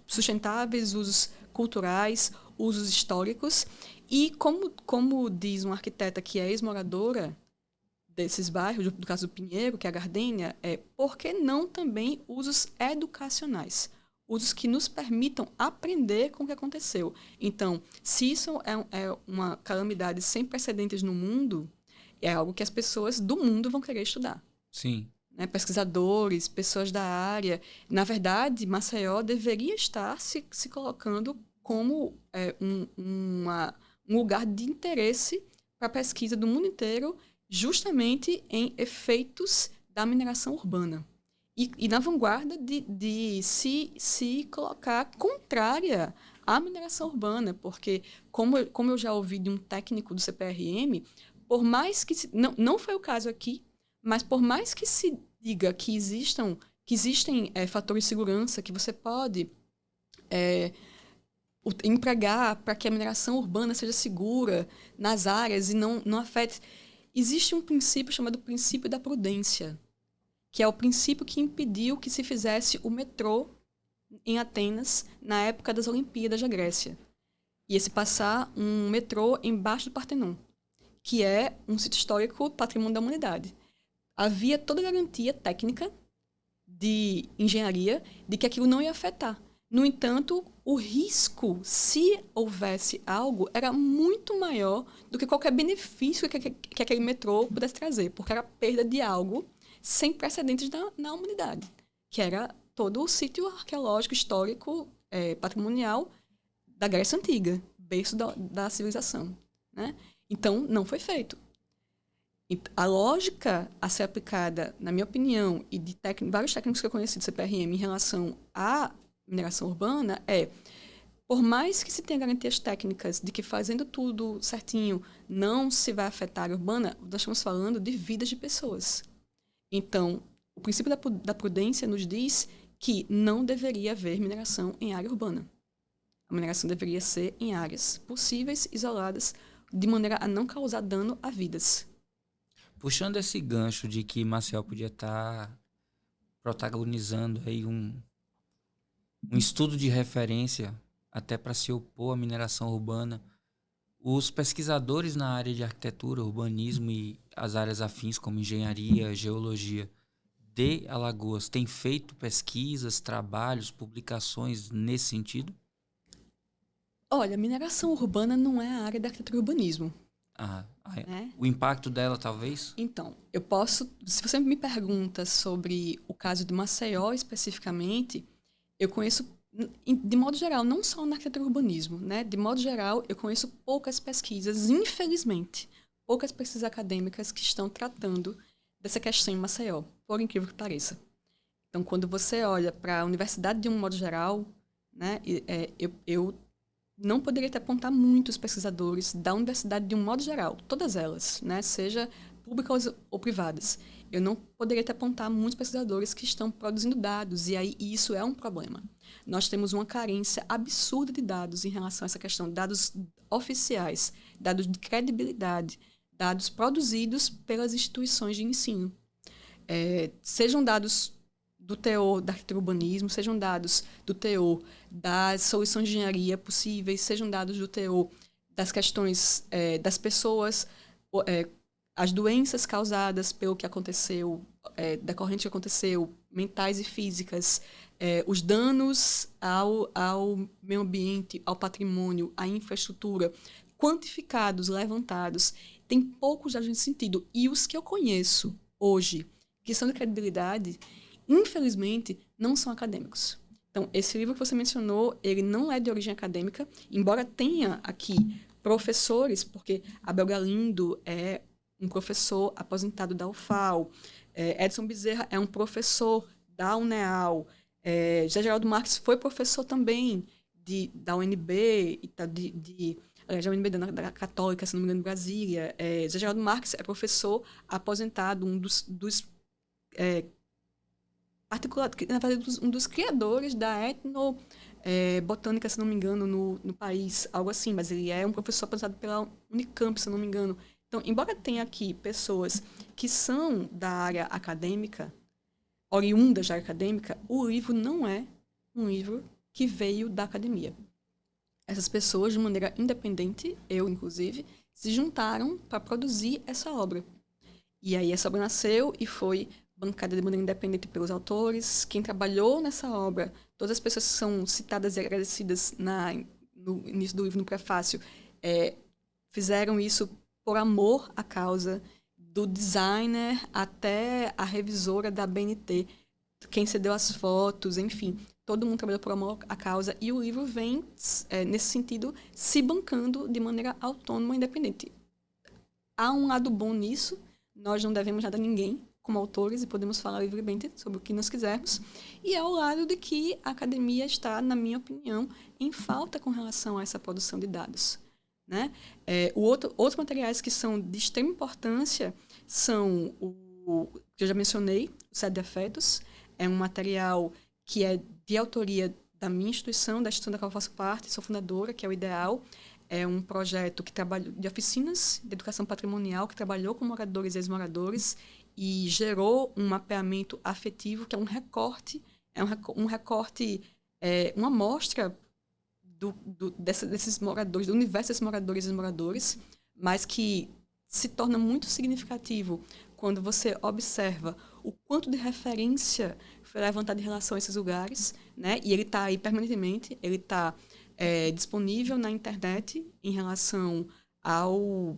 sustentáveis, usos culturais, usos históricos. E como diz uma arquiteta que é ex-moradora desses bairros, do caso do Pinheiro, que é a Gardênia, por que não também usos educacionais? Usos que nos permitam aprender com o que aconteceu. Então, se isso é uma calamidade sem precedentes no mundo, é algo que as pessoas do mundo vão querer estudar. Sim. Né? Pesquisadores, pessoas da área. Na verdade, Maceió deveria estar se colocando como um lugar de interesse para a pesquisa do mundo inteiro, justamente em efeitos da mineração urbana. E na vanguarda de se colocar contrária à mineração urbana, porque, como eu já ouvi de um técnico do CPRM, por mais que não foi o caso aqui, mas por mais que se diga que existem fatores de segurança que você pode empregar para que a mineração urbana seja segura nas áreas e não afete, existe um princípio chamado princípio da prudência, que é o princípio que impediu que se fizesse o metrô em Atenas na época das Olimpíadas da Grécia. Ia-se passar um metrô embaixo do Partenon, que é um sítio histórico patrimônio da humanidade. Havia toda a garantia técnica de engenharia de que aquilo não ia afetar. No entanto, o risco, se houvesse algo, era muito maior do que qualquer benefício que aquele metrô pudesse trazer, porque era a perda de algo sem precedentes na humanidade, que era todo o sítio arqueológico, histórico, patrimonial da Grécia Antiga, berço da civilização. Né? Então, não foi feito. A lógica a ser aplicada, na minha opinião, e de vários técnicos que eu conheci do CPRM em relação à mineração urbana por mais que se tenha garantias técnicas de que fazendo tudo certinho não se vai afetar a área urbana, nós estamos falando de vidas de pessoas. Então, o princípio da prudência nos diz que não deveria haver mineração em área urbana. A mineração deveria ser em áreas possíveis, isoladas, de maneira a não causar dano a vidas. Puxando esse gancho de que Maceió podia estar protagonizando aí um estudo de referência até para se opor à mineração urbana, os pesquisadores na área de arquitetura, urbanismo e as áreas afins como engenharia, geologia de Alagoas têm feito pesquisas, trabalhos, publicações nesse sentido? Olha, mineração urbana não é a área da arquitetura e urbanismo. Né? O impacto dela, talvez? Então, eu posso... Se você me pergunta sobre o caso de Maceió especificamente, eu conheço, de modo geral, não só na arquitetura e urbanismo, né? De modo geral, eu conheço poucas pesquisas, infelizmente, poucas pesquisas acadêmicas que estão tratando dessa questão em Maceió, por incrível que pareça. Então, quando você olha para a universidade de um modo geral, né, eu não poderia te apontar muitos pesquisadores da universidade de um modo geral, todas elas, né, seja públicas ou privadas. Eu não poderia te apontar muitos pesquisadores que estão produzindo dados, e aí isso é um problema. Nós temos uma carência absurda de dados em relação a essa questão, dados oficiais, dados de credibilidade, dados produzidos pelas instituições de ensino. Sejam dados do teor da arquitetura e urbanismo, sejam dados do teor das soluções de engenharia possíveis, sejam dados do teor das questões das pessoas, as doenças causadas pelo que aconteceu, decorrente do que aconteceu, mentais e físicas, os danos ao meio ambiente, ao patrimônio, à infraestrutura, quantificados, levantados, tem poucos dados nesse sentido. E os que eu conheço hoje, que são de credibilidade, infelizmente, não são acadêmicos. Então, esse livro que você mencionou, ele não é de origem acadêmica, embora tenha aqui professores, porque Abel Galindo é um professor aposentado da UFAL, Edson Bezerra é um professor da UNEAL, José Geraldo Marques foi professor também da UNB, da UNB da Católica, se não me engano, em Brasília. José Geraldo Marques é professor aposentado, um dos articulado, na verdade, um dos criadores da botânica, se não me engano, no país, algo assim, mas ele é um professor aposentado pela Unicamp, se não me engano. Então, embora tenha aqui pessoas que são da área acadêmica, oriundas da área acadêmica, o livro não é um livro que veio da academia. Essas pessoas, de maneira independente, eu inclusive, se juntaram para produzir essa obra. E aí essa obra nasceu e foi bancada de maneira independente pelos autores. Quem trabalhou nessa obra, todas as pessoas que são citadas e agradecidas no início do livro, no prefácio, fizeram isso por amor à causa, do designer até a revisora da BNT, quem cedeu as fotos, enfim. Todo mundo trabalhou por amor à causa e o livro vem, nesse sentido, se bancando de maneira autônoma e independente. Há um lado bom nisso, nós não devemos nada a ninguém como autores e podemos falar livremente sobre o que nós quisermos. E é o lado de que a academia está, na minha opinião, em falta com relação a essa produção de dados. Né? Outros materiais que são de extrema importância são o que eu já mencionei, o Sede de Afetos. É um material que é de autoria da minha instituição, da instituição da qual eu faço parte, sou fundadora, que é o IDEAL. É um projeto que trabalha de oficinas de educação patrimonial, que trabalhou com moradores e ex-moradores e gerou um mapeamento afetivo, que é um recorte, uma amostra desses moradores, do universo desses moradores e ex-moradores, mas que se torna muito significativo quando você observa o quanto de referência foi levantado em relação a esses lugares, né? E ele está aí permanentemente, ele está disponível na internet em relação ao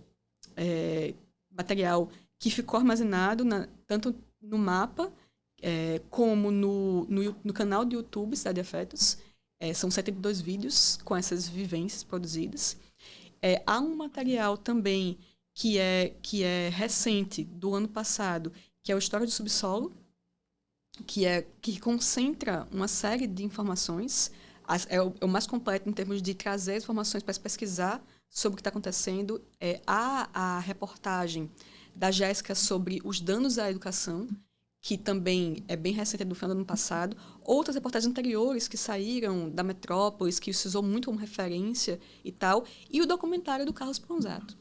material que ficou armazenado tanto no mapa como no canal do YouTube Cidade de Afetos. São 72 vídeos com essas vivências produzidas. Há um material também que é recente, do ano passado, que é o História do Subsolo, que concentra uma série de informações. É o mais completo em termos de trazer informações para se pesquisar sobre o que está acontecendo. Há a reportagem da Jéssica sobre os danos à educação, que também é bem recente, do final do ano passado. Outras reportagens anteriores que saíram da Metrópolis, que se usou muito como referência e tal. E o documentário do Carlos Pronzato,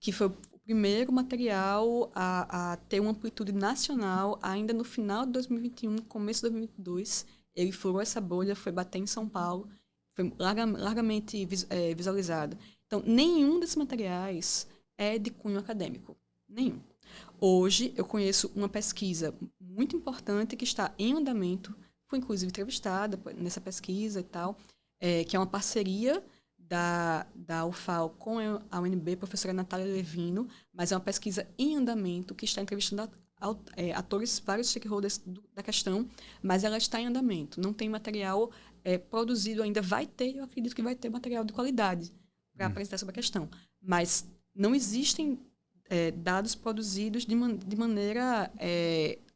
que foi o primeiro material a ter uma amplitude nacional ainda no final de 2021, começo de 2022. Ele furou essa bolha, foi bater em São Paulo, foi largamente visualizado. Então, nenhum desses materiais é de cunho acadêmico. Nenhum. Hoje, eu conheço uma pesquisa muito importante que está em andamento, fui inclusive entrevistada nessa pesquisa e tal, que é uma parceria da UFAL com a UNB, professora Natália Levino, mas é uma pesquisa em andamento que está entrevistando atores, vários stakeholders da questão, mas ela está em andamento. Não tem material produzido ainda. Vai ter, eu acredito que vai ter material de qualidade para apresentar sobre a questão. Mas não existem dados produzidos de maneira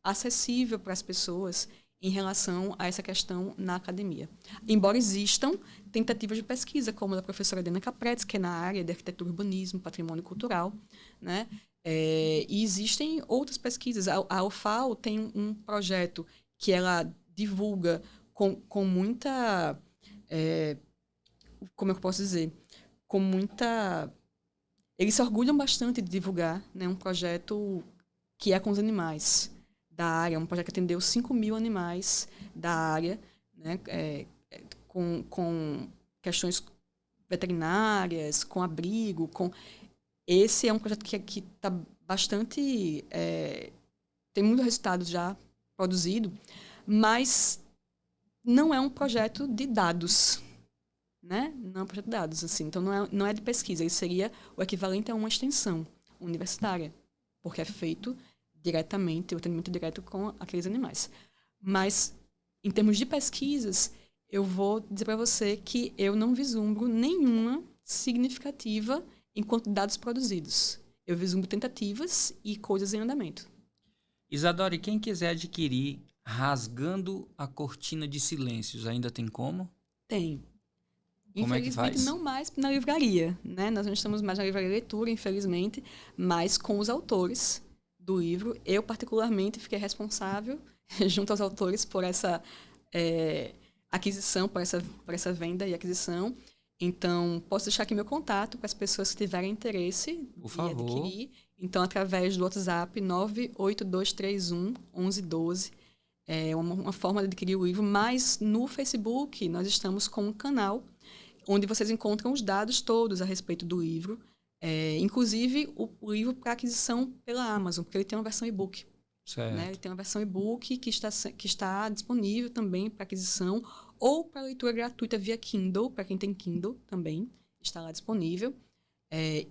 acessível para as pessoas em relação a essa questão na academia. Embora existam tentativas de pesquisa, como a da professora Adriana Capretes, que é na área de arquitetura, urbanismo, patrimônio cultural, né? E existem outras pesquisas. A UFAL tem um projeto que ela divulga com muita... como é que eu posso dizer? Com muita... Eles se orgulham bastante de divulgar, né, um projeto que é com os animais da área, um projeto que atendeu 5.000 animais da área, né, com questões veterinárias, com abrigo, Esse é um projeto que está bastante... tem muitos resultados já produzidos, mas não é um projeto de dados, né? Não é um projeto de dados, assim. Então, não é de pesquisa. Ele seria o equivalente a uma extensão universitária, porque é feito diretamente, o atendimento direto com aqueles animais. Mas, em termos de pesquisas, eu vou dizer para você que eu não vislumbro nenhuma significativa enquanto dados produzidos. Eu vislumbro tentativas e coisas em andamento. Isadora, e quem quiser adquirir Rasgando a Cortina de Silêncios, ainda tem como? Tem. Como é que faz? Infelizmente, não mais na livraria, né? Nós não estamos mais na livraria leitura, infelizmente, mas com os autores do livro. Eu, particularmente, fiquei responsável, junto aos autores, por essa aquisição, para essa venda e aquisição. Então, posso deixar aqui meu contato para as pessoas que tiverem interesse Por em favor. adquirir. Então, através do WhatsApp 98231 1112. É uma forma de adquirir o livro, mas no Facebook nós estamos com um canal onde vocês encontram os dados todos a respeito do livro, inclusive o livro para aquisição pela Amazon, porque ele tem uma versão e-book. Certo. Né? Ele tem uma versão e-book que está disponível também para aquisição ou para leitura gratuita via Kindle, para quem tem Kindle também, está lá disponível.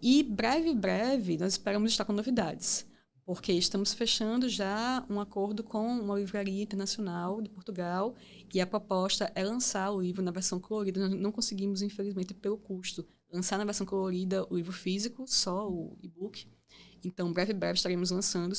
E breve, nós esperamos estar com novidades, porque estamos fechando já um acordo com uma livraria internacional de Portugal e a proposta é lançar o livro na versão colorida. Nós não conseguimos, infelizmente, pelo custo, lançar na versão colorida o livro físico, só o e-book. Então, breve estaremos lançando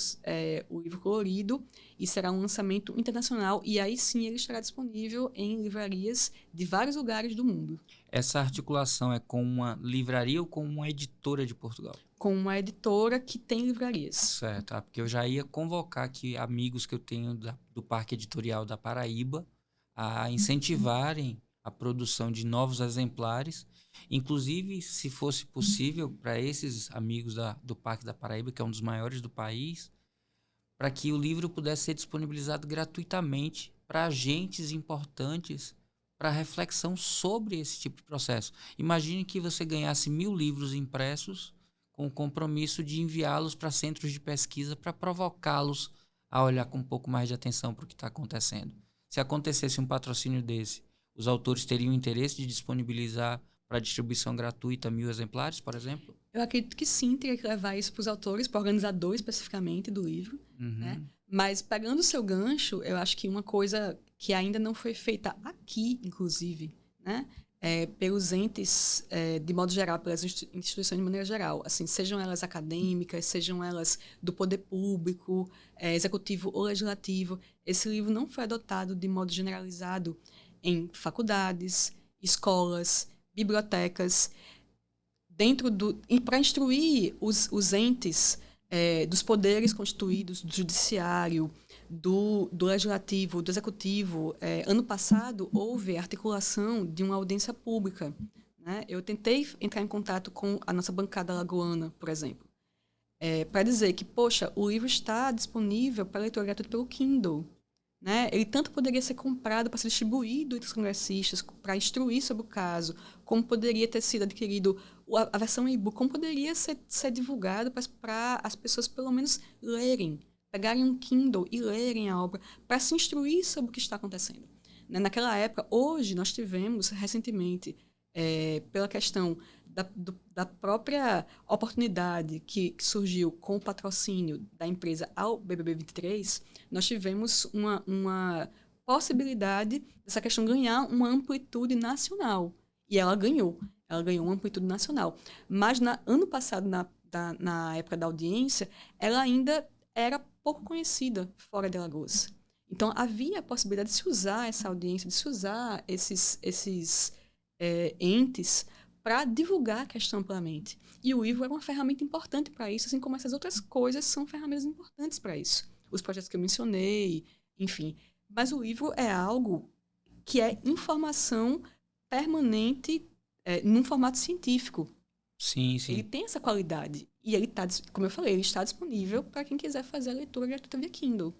o livro colorido e será um lançamento internacional e aí sim ele estará disponível em livrarias de vários lugares do mundo. Essa articulação é com uma livraria ou com uma editora de Portugal? Com uma editora que tem livrarias. Certo, porque eu já ia convocar aqui amigos que eu tenho do Parque Editorial da Paraíba a incentivarem a produção de novos exemplares. Inclusive, se fosse possível, para esses amigos do Parque da Paraíba, que é um dos maiores do país, para que o livro pudesse ser disponibilizado gratuitamente para agentes importantes para reflexão sobre esse tipo de processo. Imagine que você ganhasse 1000 livros impressos com o compromisso de enviá-los para centros de pesquisa para provocá-los a olhar com um pouco mais de atenção para o que está acontecendo. Se acontecesse um patrocínio desse, os autores teriam interesse de disponibilizar para distribuição gratuita 1000 exemplares, por exemplo? Eu acredito que sim, teria que levar isso para os autores, para o organizador especificamente do livro. Né? Mas pegando o seu gancho, eu acho que uma coisa que ainda não foi feita aqui, inclusive, né? Pelos entes, de modo geral, pelas instituições de maneira geral, assim, sejam elas acadêmicas, sejam elas do poder público, executivo ou legislativo, esse livro não foi adotado de modo generalizado em faculdades, escolas, bibliotecas, para instruir os entes dos poderes constituídos, do judiciário, do legislativo, do executivo. Ano passado, houve articulação de uma audiência pública. Né? Eu tentei entrar em contato com a nossa bancada alagoana, por exemplo, para dizer que, poxa, o livro está disponível para leitura gratuita pelo Kindle. Né? Ele tanto poderia ser comprado para ser distribuído entre os congressistas, para instruir sobre o caso, como poderia ter sido adquirido a versão e-book, como poderia ser divulgado para as pessoas pelo menos lerem, pegarem um Kindle e lerem a obra, para se instruir sobre o que está acontecendo. Né? Naquela época, hoje nós tivemos recentemente, pela questão da própria oportunidade que surgiu com o patrocínio da empresa ao BBB 23, nós tivemos uma possibilidade dessa questão ganhar uma amplitude nacional. E ela ganhou uma amplitude nacional. Mas ano passado, na época da audiência, ela ainda era pouco conhecida fora de Alagoas. Então, havia a possibilidade de se usar essa audiência, de se usar esses entes para divulgar a questão amplamente. E o livro é uma ferramenta importante para isso, assim como essas outras coisas são ferramentas importantes para isso. Os projetos que eu mencionei, enfim. Mas o livro é algo que é informação permanente num formato científico. Sim, sim. Ele tem essa qualidade. E ele está, como eu falei, ele está disponível para quem quiser fazer a leitura gratuita via Kindle.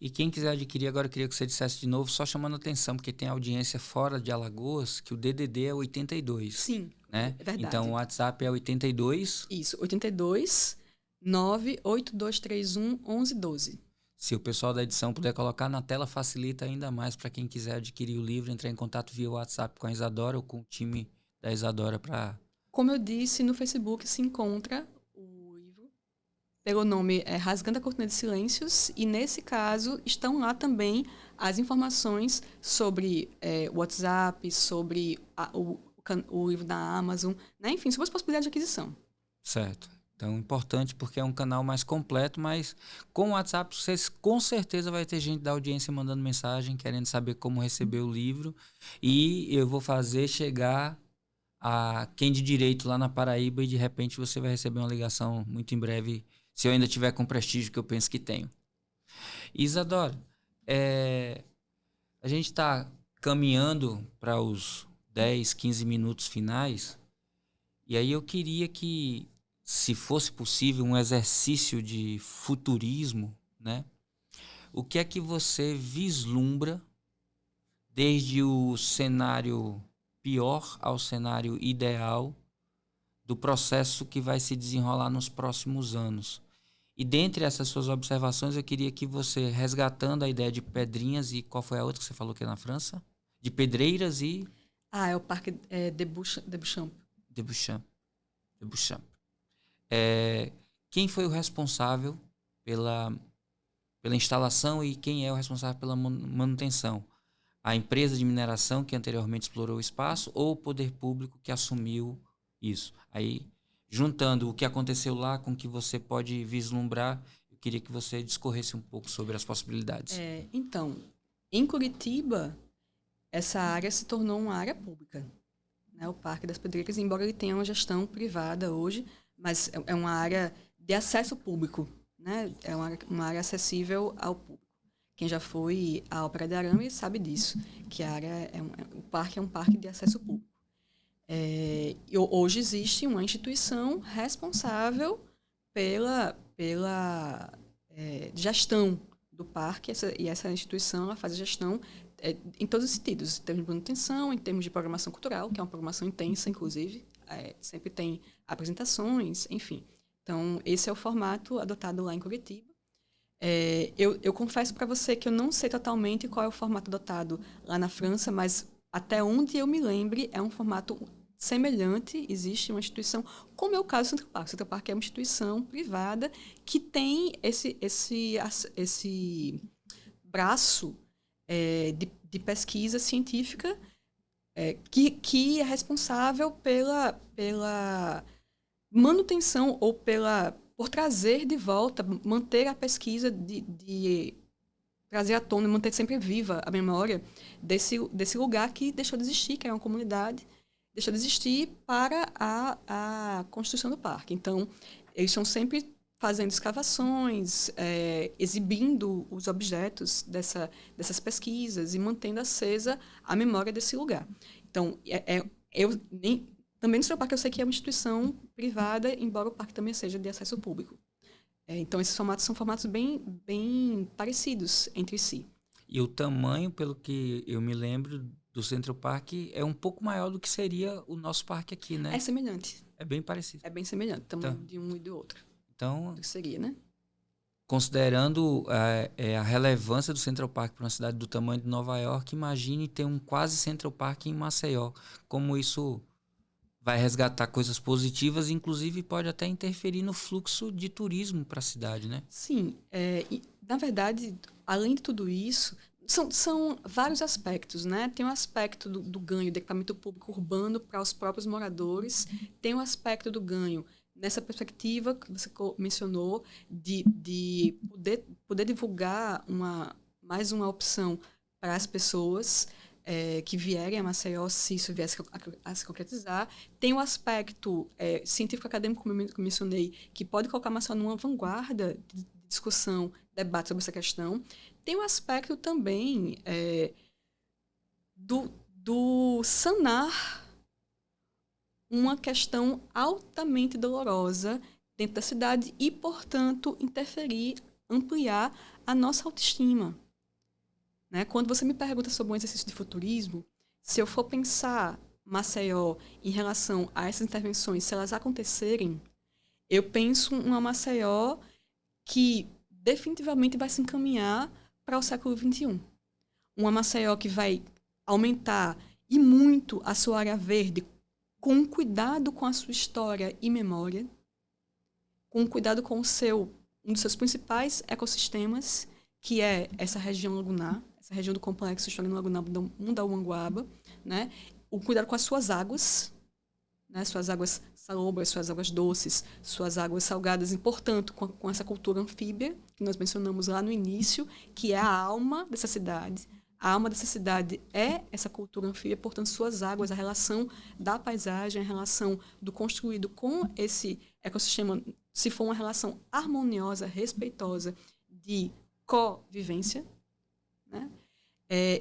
E quem quiser adquirir, agora eu queria que você dissesse de novo, só chamando atenção, porque tem audiência fora de Alagoas, que o DDD é 82. Sim, né? é verdade. Então o WhatsApp é 82... Isso, 82 98231 1112. Se o pessoal da edição puder colocar na tela, facilita ainda mais para quem quiser adquirir o livro, entrar em contato via WhatsApp com a Isadora ou com o time da Isadora para... Como eu disse, no Facebook se encontra o livro pelo nome Rasgando a Cortina de Silêncios, e nesse caso estão lá também as informações sobre o WhatsApp, sobre o livro da Amazon, né? Enfim, sobre as possibilidades de aquisição. Certo. Então, importante porque é um canal mais completo, mas com o WhatsApp vocês com certeza vai ter gente da audiência mandando mensagem, querendo saber como receber o livro. E eu vou fazer chegar a quem de direito lá na Paraíba e de repente você vai receber uma ligação muito em breve, se eu ainda tiver com o prestígio que eu penso que tenho. Isadora, a gente está caminhando para os 10, 15 minutos finais. E aí eu queria que, se fosse possível, um exercício de futurismo, né? O que é que você vislumbra desde o cenário pior ao cenário ideal do processo que vai se desenrolar nos próximos anos? E dentre essas suas observações, eu queria que você, resgatando a ideia de pedrinhas e qual foi a outra que você falou que é na França? De pedreiras e... Ah, é o Parque de Beauchamp. De Beauchamp. De Beauchamp. Quem foi o responsável pela instalação e quem é o responsável pela manutenção? A empresa de mineração que anteriormente explorou o espaço ou o poder público que assumiu isso? Aí, juntando o que aconteceu lá com o que você pode vislumbrar, eu queria que você discorresse um pouco sobre as possibilidades. Então, em Curitiba, essa área se tornou uma área pública, né? O Parque das Pedreiras, embora ele tenha uma gestão privada hoje, mas é uma área de acesso público, né? É uma área acessível ao público. Quem já foi à Ópera de Arame sabe disso, que a área o parque é um parque de acesso público. Hoje existe uma instituição responsável pela gestão do parque, e essa instituição ela faz a gestão em todos os sentidos, em termos de manutenção, em termos de programação cultural, que é uma programação intensa, inclusive, sempre tem apresentações, enfim. Então, esse é o formato adotado lá em Curitiba. Eu confesso para você que eu não sei totalmente qual é o formato adotado lá na França, mas até onde eu me lembre, é um formato semelhante. Existe uma instituição, como é o caso do Central Park. O Central Park é uma instituição privada que tem esse braço de pesquisa científica que é responsável pela manutenção ou por trazer de volta, manter a pesquisa, de trazer à tona, manter sempre viva a memória desse lugar que deixou de existir, que era uma comunidade, deixou de existir para a construção do parque. Então, eles estão sempre fazendo escavações, exibindo os objetos dessas pesquisas e mantendo acesa a memória desse lugar. Então, também no Central Park eu sei que é uma instituição privada, embora o parque também seja de acesso público. Então, esses formatos são formatos bem, bem parecidos entre si. E o tamanho, pelo que eu me lembro, do Central Park é um pouco maior do que seria o nosso parque aqui, né? É semelhante. É bem parecido. É bem semelhante, o tamanho de um e do outro. Então, do que seria, né? Considerando a relevância do Central Park para uma cidade do tamanho de Nova York, imagine ter um quase Central Park em Maceió. Como isso vai resgatar coisas positivas, inclusive pode até interferir no fluxo de turismo para a cidade, né? Sim. E, na verdade, além de tudo isso, são vários aspectos, né? Tem o aspecto do ganho de equipamento público urbano para os próprios moradores, tem o aspecto do ganho nessa perspectiva que você mencionou de poder divulgar mais uma opção para as pessoas que vierem a Maceió, se isso viesse a se concretizar. Tem o aspecto científico-acadêmico, como eu mencionei, que pode colocar Maceió numa vanguarda de discussão, debate sobre essa questão. Tem o aspecto também do sanar uma questão altamente dolorosa dentro da cidade e, portanto, ampliar a nossa autoestima. Né? Quando você me pergunta sobre um exercício de futurismo, se eu for pensar Maceió em relação a essas intervenções, se elas acontecerem, eu penso uma Maceió que definitivamente vai se encaminhar para o século XXI. Uma Maceió que vai aumentar e muito a sua área verde, com cuidado com a sua história e memória, com cuidado com um dos seus principais ecossistemas, que é essa região lagunar, essa região do complexo histórico lagunar Mundaúmanguaba, né? O cuidado com as suas águas, né? Suas águas salobras, suas águas doces, suas águas salgadas, e, portanto, com essa cultura anfíbia, que nós mencionamos lá no início, que é a alma dessa cidade. A alma dessa cidade é essa cultura anfíbia, portanto, suas águas, a relação da paisagem, a relação do construído com esse ecossistema, se for uma relação harmoniosa, respeitosa, de convivência, né?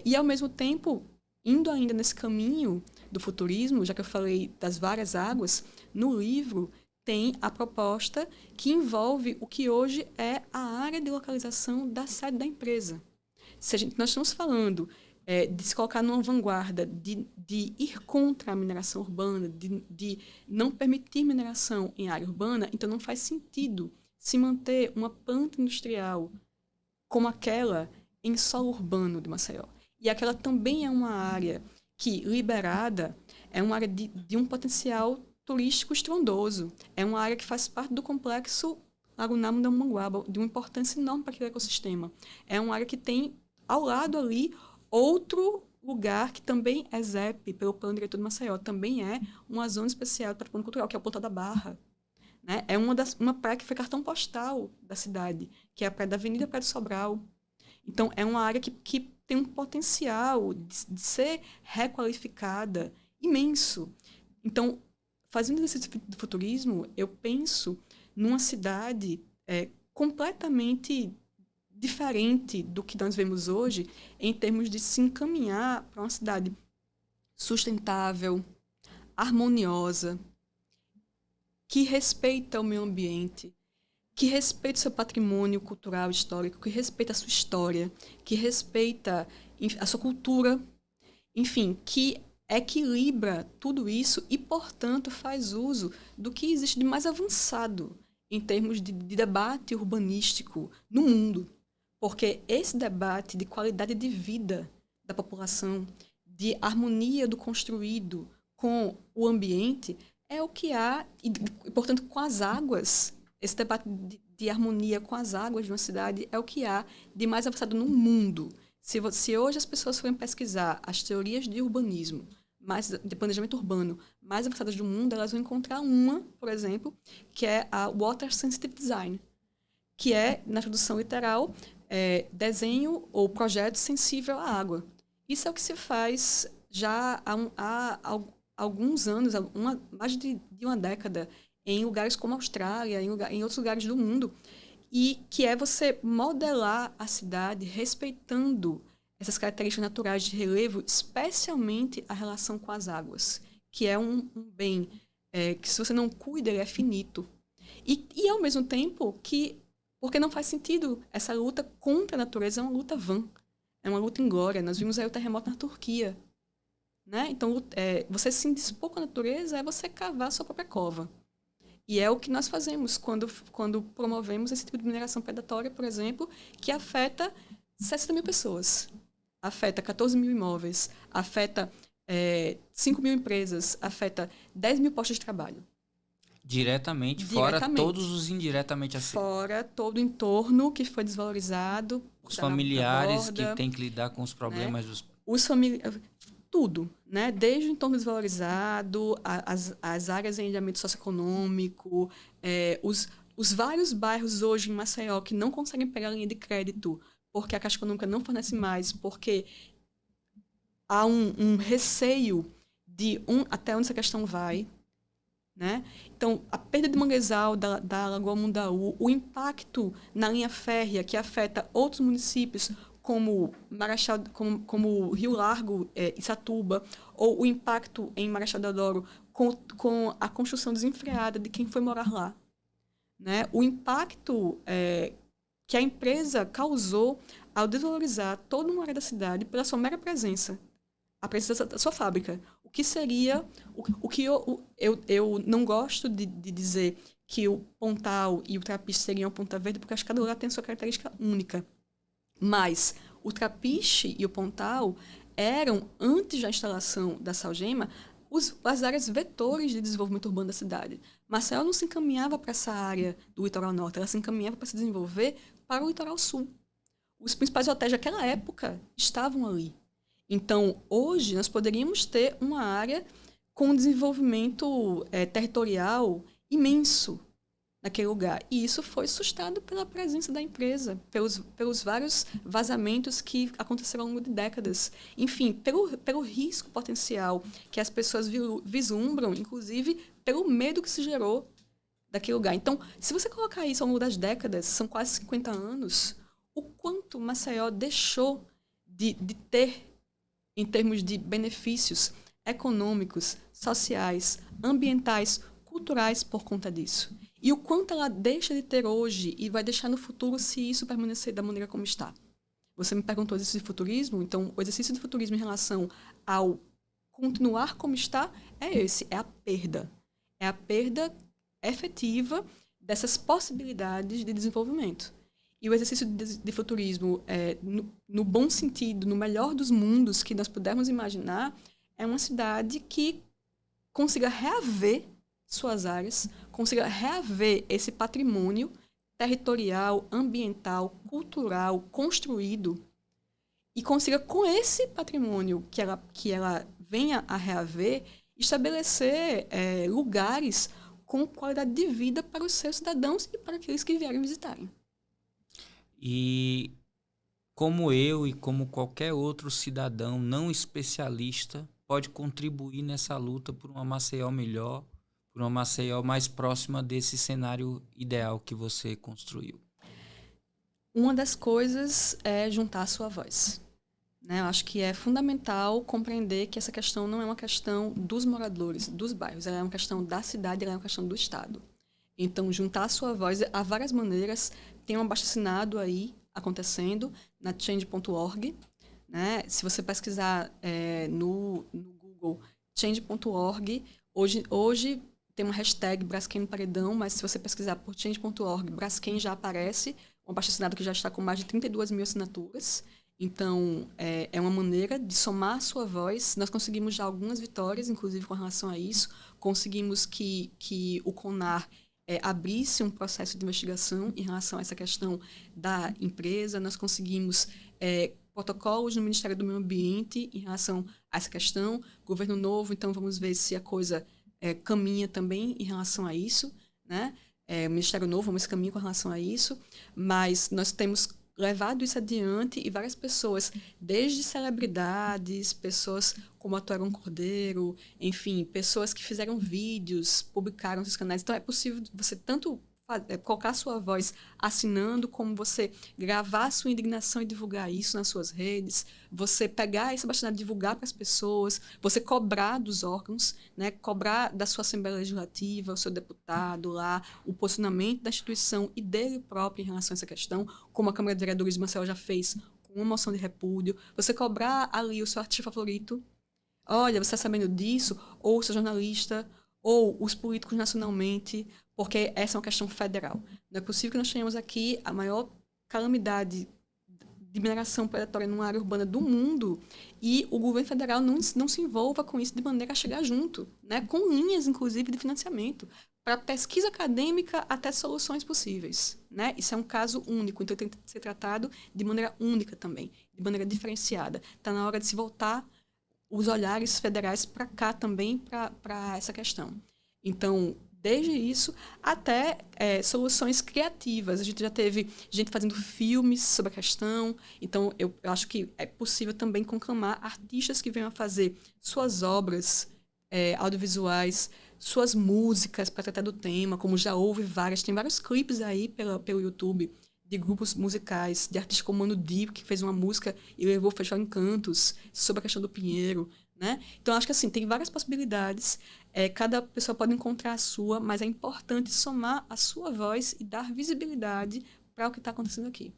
E, ao mesmo tempo, indo ainda nesse caminho do futurismo, já que eu falei das várias águas, no livro tem a proposta que envolve o que hoje é a área de localização da sede da empresa. Se nós estamos falando de se colocar numa vanguarda, de ir contra a mineração urbana, de não permitir mineração em área urbana, então não faz sentido se manter uma planta industrial como aquela em solo urbano de Maceió. E aquela também é uma área que, liberada, é uma área de um potencial turístico estrondoso. É uma área que faz parte do complexo Lago Namudamanguaba, de uma importância enorme para aquele ecossistema. É uma área que tem, ao lado ali, outro lugar que também é ZEP, pelo Plano Diretor de Maceió, também é uma zona especial de patrimônio cultural, que é o Ponta da Barra. Né? É uma praia que foi cartão postal da cidade, que é a praia da Avenida Praia do Sobral. Então, é uma área que tem um potencial de ser requalificada imenso. Então, fazendo esse futurismo, eu penso numa cidade completamente diferente do que nós vemos hoje, em termos de se encaminhar para uma cidade sustentável, harmoniosa, que respeita o meio ambiente, que respeita o seu patrimônio cultural, histórico, que respeita a sua história, que respeita a sua cultura, enfim, que equilibra tudo isso e, portanto, faz uso do que existe de mais avançado em termos de debate urbanístico no mundo. Porque esse debate de qualidade de vida da população, de harmonia do construído com o ambiente, é o que há, e, portanto, com as águas. Esse debate de harmonia com as águas de uma cidade é o que há de mais avançado no mundo. Se hoje as pessoas forem pesquisar as teorias de urbanismo, de planejamento urbano mais avançadas do mundo, elas vão encontrar uma, por exemplo, que é a Water Sensitive Design, que é, na tradução literal, desenho ou projeto sensível à água. Isso é o que se faz já há alguns anos, mais de uma década, em lugares como a Austrália, em outros lugares do mundo, e que é você modelar a cidade respeitando essas características naturais de relevo, especialmente a relação com as águas, que é um bem que, se você não cuida, ele é finito. E ao mesmo tempo, porque não faz sentido, essa luta contra a natureza é uma luta vã, é uma luta inglória. Nós vimos aí o terremoto na Turquia. Né? Então, você se indispor com a natureza é você cavar a sua própria cova. E é o que nós fazemos quando promovemos esse tipo de mineração predatória, por exemplo, que afeta 60 mil pessoas, afeta 14 mil imóveis, afeta 5 mil empresas, afeta 10 mil postos de trabalho. Diretamente, fora todos os indiretamente assim. Fora todo o entorno que foi desvalorizado. Os familiares que têm que lidar com os problemas, né? Os familiares... Tudo, né? Desde o entorno desvalorizado, as áreas em alinhamento socioeconômico, os vários bairros hoje em Maceió que não conseguem pegar linha de crédito porque a Caixa Econômica não fornece mais, porque há um receio de até onde essa questão vai. Né? Então, a perda de manguezal da Lagoa Mundaú, o impacto na linha férrea que afeta outros municípios, como Marechal, como Rio Largo, Issatuba, ou o impacto em Marechal Deodoro com a construção desenfreada de quem foi morar lá. Né? O impacto que a empresa causou ao desvalorizar toda uma área da cidade pela sua mera presença, a presença da sua fábrica. O que seria... O que eu não gosto de dizer que o Pontal e o Trapiche seriam Ponta Verde, porque acho que cada lugar tem a sua característica única. Mas o Trapiche e o Pontal eram, antes da instalação da Salgema, as áreas vetores de desenvolvimento urbano da cidade. Maceió não se encaminhava para essa área do litoral norte, ela se encaminhava para se desenvolver para o litoral sul. Os principais hotéis daquela época estavam ali. Então, hoje, nós poderíamos ter uma área com um desenvolvimento territorial imenso naquele lugar. E isso foi sustentado pela presença da empresa, pelos vários vazamentos que aconteceram ao longo de décadas. Enfim, pelo risco potencial que as pessoas vislumbram, inclusive pelo medo que se gerou daquele lugar. Então, se você colocar isso ao longo das décadas, são quase 50 anos, o quanto Maceió deixou de ter em termos de benefícios econômicos, sociais, ambientais, culturais por conta disso. E o quanto ela deixa de ter hoje e vai deixar no futuro se isso permanecer da maneira como está. Você me perguntou exercício de futurismo, então o exercício de futurismo em relação ao continuar como está é esse, é a perda. É a perda efetiva dessas possibilidades de desenvolvimento. E o exercício de futurismo, no bom sentido, no melhor dos mundos que nós pudermos imaginar, é uma cidade que consiga reaver suas áreas, consiga reaver esse patrimônio territorial, ambiental, cultural, construído, e consiga, com esse patrimônio que ela venha a reaver, estabelecer lugares com qualidade de vida para os seus cidadãos e para aqueles que vierem visitarem. E como eu e como qualquer outro cidadão não especialista pode contribuir nessa luta por uma Maceió melhor, por uma Maceió mais próxima desse cenário ideal que você construiu? Uma das coisas é juntar a sua voz. Né? Eu acho que é fundamental compreender que essa questão não é uma questão dos moradores, dos bairros, ela é uma questão da cidade, ela é uma questão do Estado. Então, juntar a sua voz, há várias maneiras. Tem um abaixo-assinado aí acontecendo na change.org. Né? Se você pesquisar no Google change.org, hoje tem uma hashtag Braskem no Paredão, mas se você pesquisar por change.org, Braskem já aparece, um abaixo-assinado que já está com mais de 32 mil assinaturas. Então, é uma maneira de somar a sua voz. Nós conseguimos já algumas vitórias, inclusive com relação a isso. Conseguimos que o CONAR abrisse um processo de investigação em relação a essa questão da empresa. Nós conseguimos protocolos no Ministério do Meio Ambiente em relação a essa questão. Governo novo, então vamos ver se a coisa caminha também em relação a isso. Né? O Ministério novo, vamos caminhar com relação a isso. Mas nós temos levado isso adiante e várias pessoas, desde celebridades, pessoas como a Tuarão Cordeiro, enfim, pessoas que fizeram vídeos, publicaram nos seus canais. Então, é possível você tanto colocar sua voz assinando, como você gravar sua indignação e divulgar isso nas suas redes, você pegar essa bastante divulgar para as pessoas, você cobrar dos órgãos, né, cobrar da sua Assembleia Legislativa, o seu deputado lá, o posicionamento da instituição e dele próprio em relação a essa questão, como a Câmara de Vereadores de Maceió já fez com uma moção de repúdio, você cobrar ali o seu artista favorito, olha, você está sabendo disso, ou o seu jornalista, ou os políticos nacionalmente, porque essa é uma questão federal. Não é possível que nós tenhamos aqui a maior calamidade de mineração predatória numa área urbana do mundo e o governo federal não se envolva com isso de maneira a chegar junto, né? Com linhas, inclusive, de financiamento, para pesquisa acadêmica até soluções possíveis. Né? Isso é um caso único, então tem que ser tratado de maneira única também, de maneira diferenciada. Está na hora de se voltar os olhares federais para cá também, para essa questão. Então, desde isso até soluções criativas. A gente já teve gente fazendo filmes sobre a questão. Então, eu acho que é possível também conclamar artistas que venham a fazer suas obras audiovisuais, suas músicas para tratar do tema, como já houve várias. Tem vários clipes aí pelo YouTube de grupos musicais, de artistas como Mano Dibb, que fez uma música e levou o Festival Encantos sobre a questão do Pinheiro. Né? Então, acho que assim, tem várias possibilidades. Cada pessoa pode encontrar a sua, mas é importante somar a sua voz e dar visibilidade para o que está acontecendo aqui.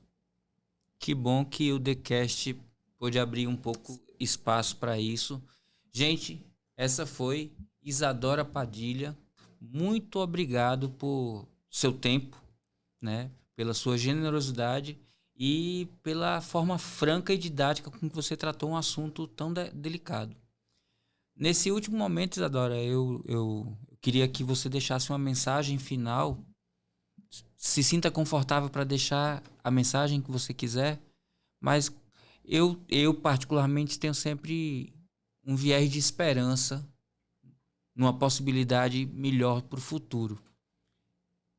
Que bom que o TheCast pôde abrir um pouco espaço para isso. Gente, essa foi Isadora Padilha. Muito obrigado por seu tempo, né? Pela sua generosidade e pela forma franca e didática com que você tratou um assunto tão delicado. Nesse último momento, Isadora, eu queria que você deixasse uma mensagem final. Se sinta confortável para deixar a mensagem que você quiser, mas eu particularmente tenho sempre um viés de esperança numa possibilidade melhor para o futuro.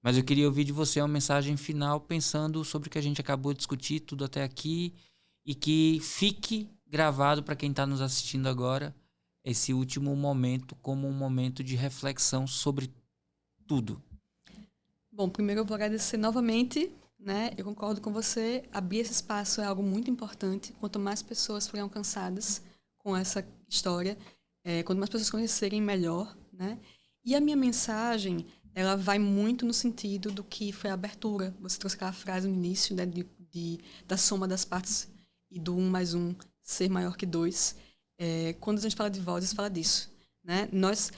Mas eu queria ouvir de você uma mensagem final pensando sobre o que a gente acabou de discutir tudo até aqui e que fique gravado para quem está nos assistindo agora esse último momento como um momento de reflexão sobre tudo. Bom, primeiro eu vou agradecer novamente, né? Eu concordo com você, abrir esse espaço é algo muito importante. Quanto mais pessoas forem alcançadas com essa história, quanto mais pessoas conhecerem, melhor, né? E a minha mensagem, ela vai muito no sentido do que foi a abertura. Você trouxe aquela frase no início, né, da soma das partes e do 1 mais 1 ser maior que 2. Quando a gente fala de vozes, fala disso, né? Nós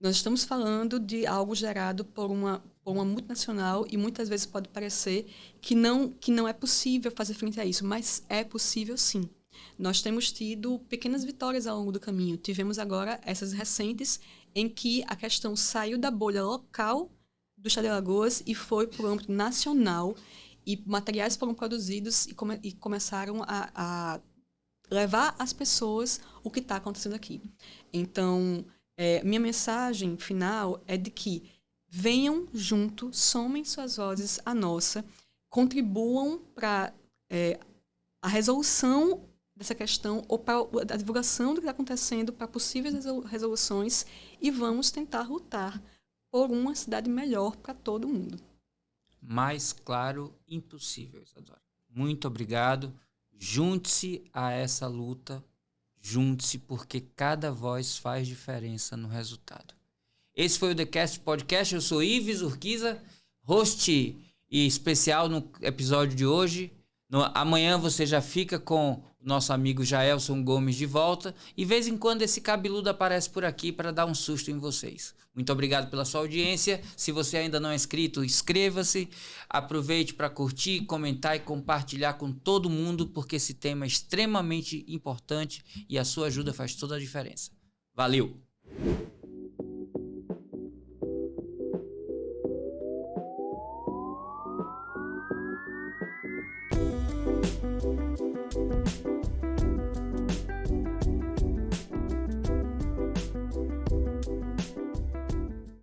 estamos falando de algo gerado por uma multinacional e muitas vezes pode parecer que não é possível fazer frente a isso, mas é possível sim. Nós temos tido pequenas vitórias ao longo do caminho. Tivemos agora essas recentes em que a questão saiu da bolha local do Chá de Alagoas e foi para o âmbito nacional e materiais foram produzidos e começaram a levar às pessoas o que está acontecendo aqui. Então, minha mensagem final é de que venham junto, somem suas vozes à nossa, contribuam para a resolução dessa questão ou para a divulgação do que está acontecendo para possíveis resoluções e vamos tentar lutar por uma cidade melhor para todo mundo. Mais claro, impossível, Isadora. Muito obrigado. Junte-se a essa luta. Junte-se porque cada voz faz diferença no resultado. Esse foi o The Cast Podcast. Eu sou Ives Urquiza, host e especial no episódio de hoje. Amanhã você já fica com o nosso amigo Jaelson Gomes de volta. E de vez em quando esse cabeludo aparece por aqui para dar um susto em vocês. Muito obrigado pela sua audiência. Se você ainda não é inscrito, inscreva-se. Aproveite para curtir, comentar e compartilhar com todo mundo, porque esse tema é extremamente importante e a sua ajuda faz toda a diferença. Valeu!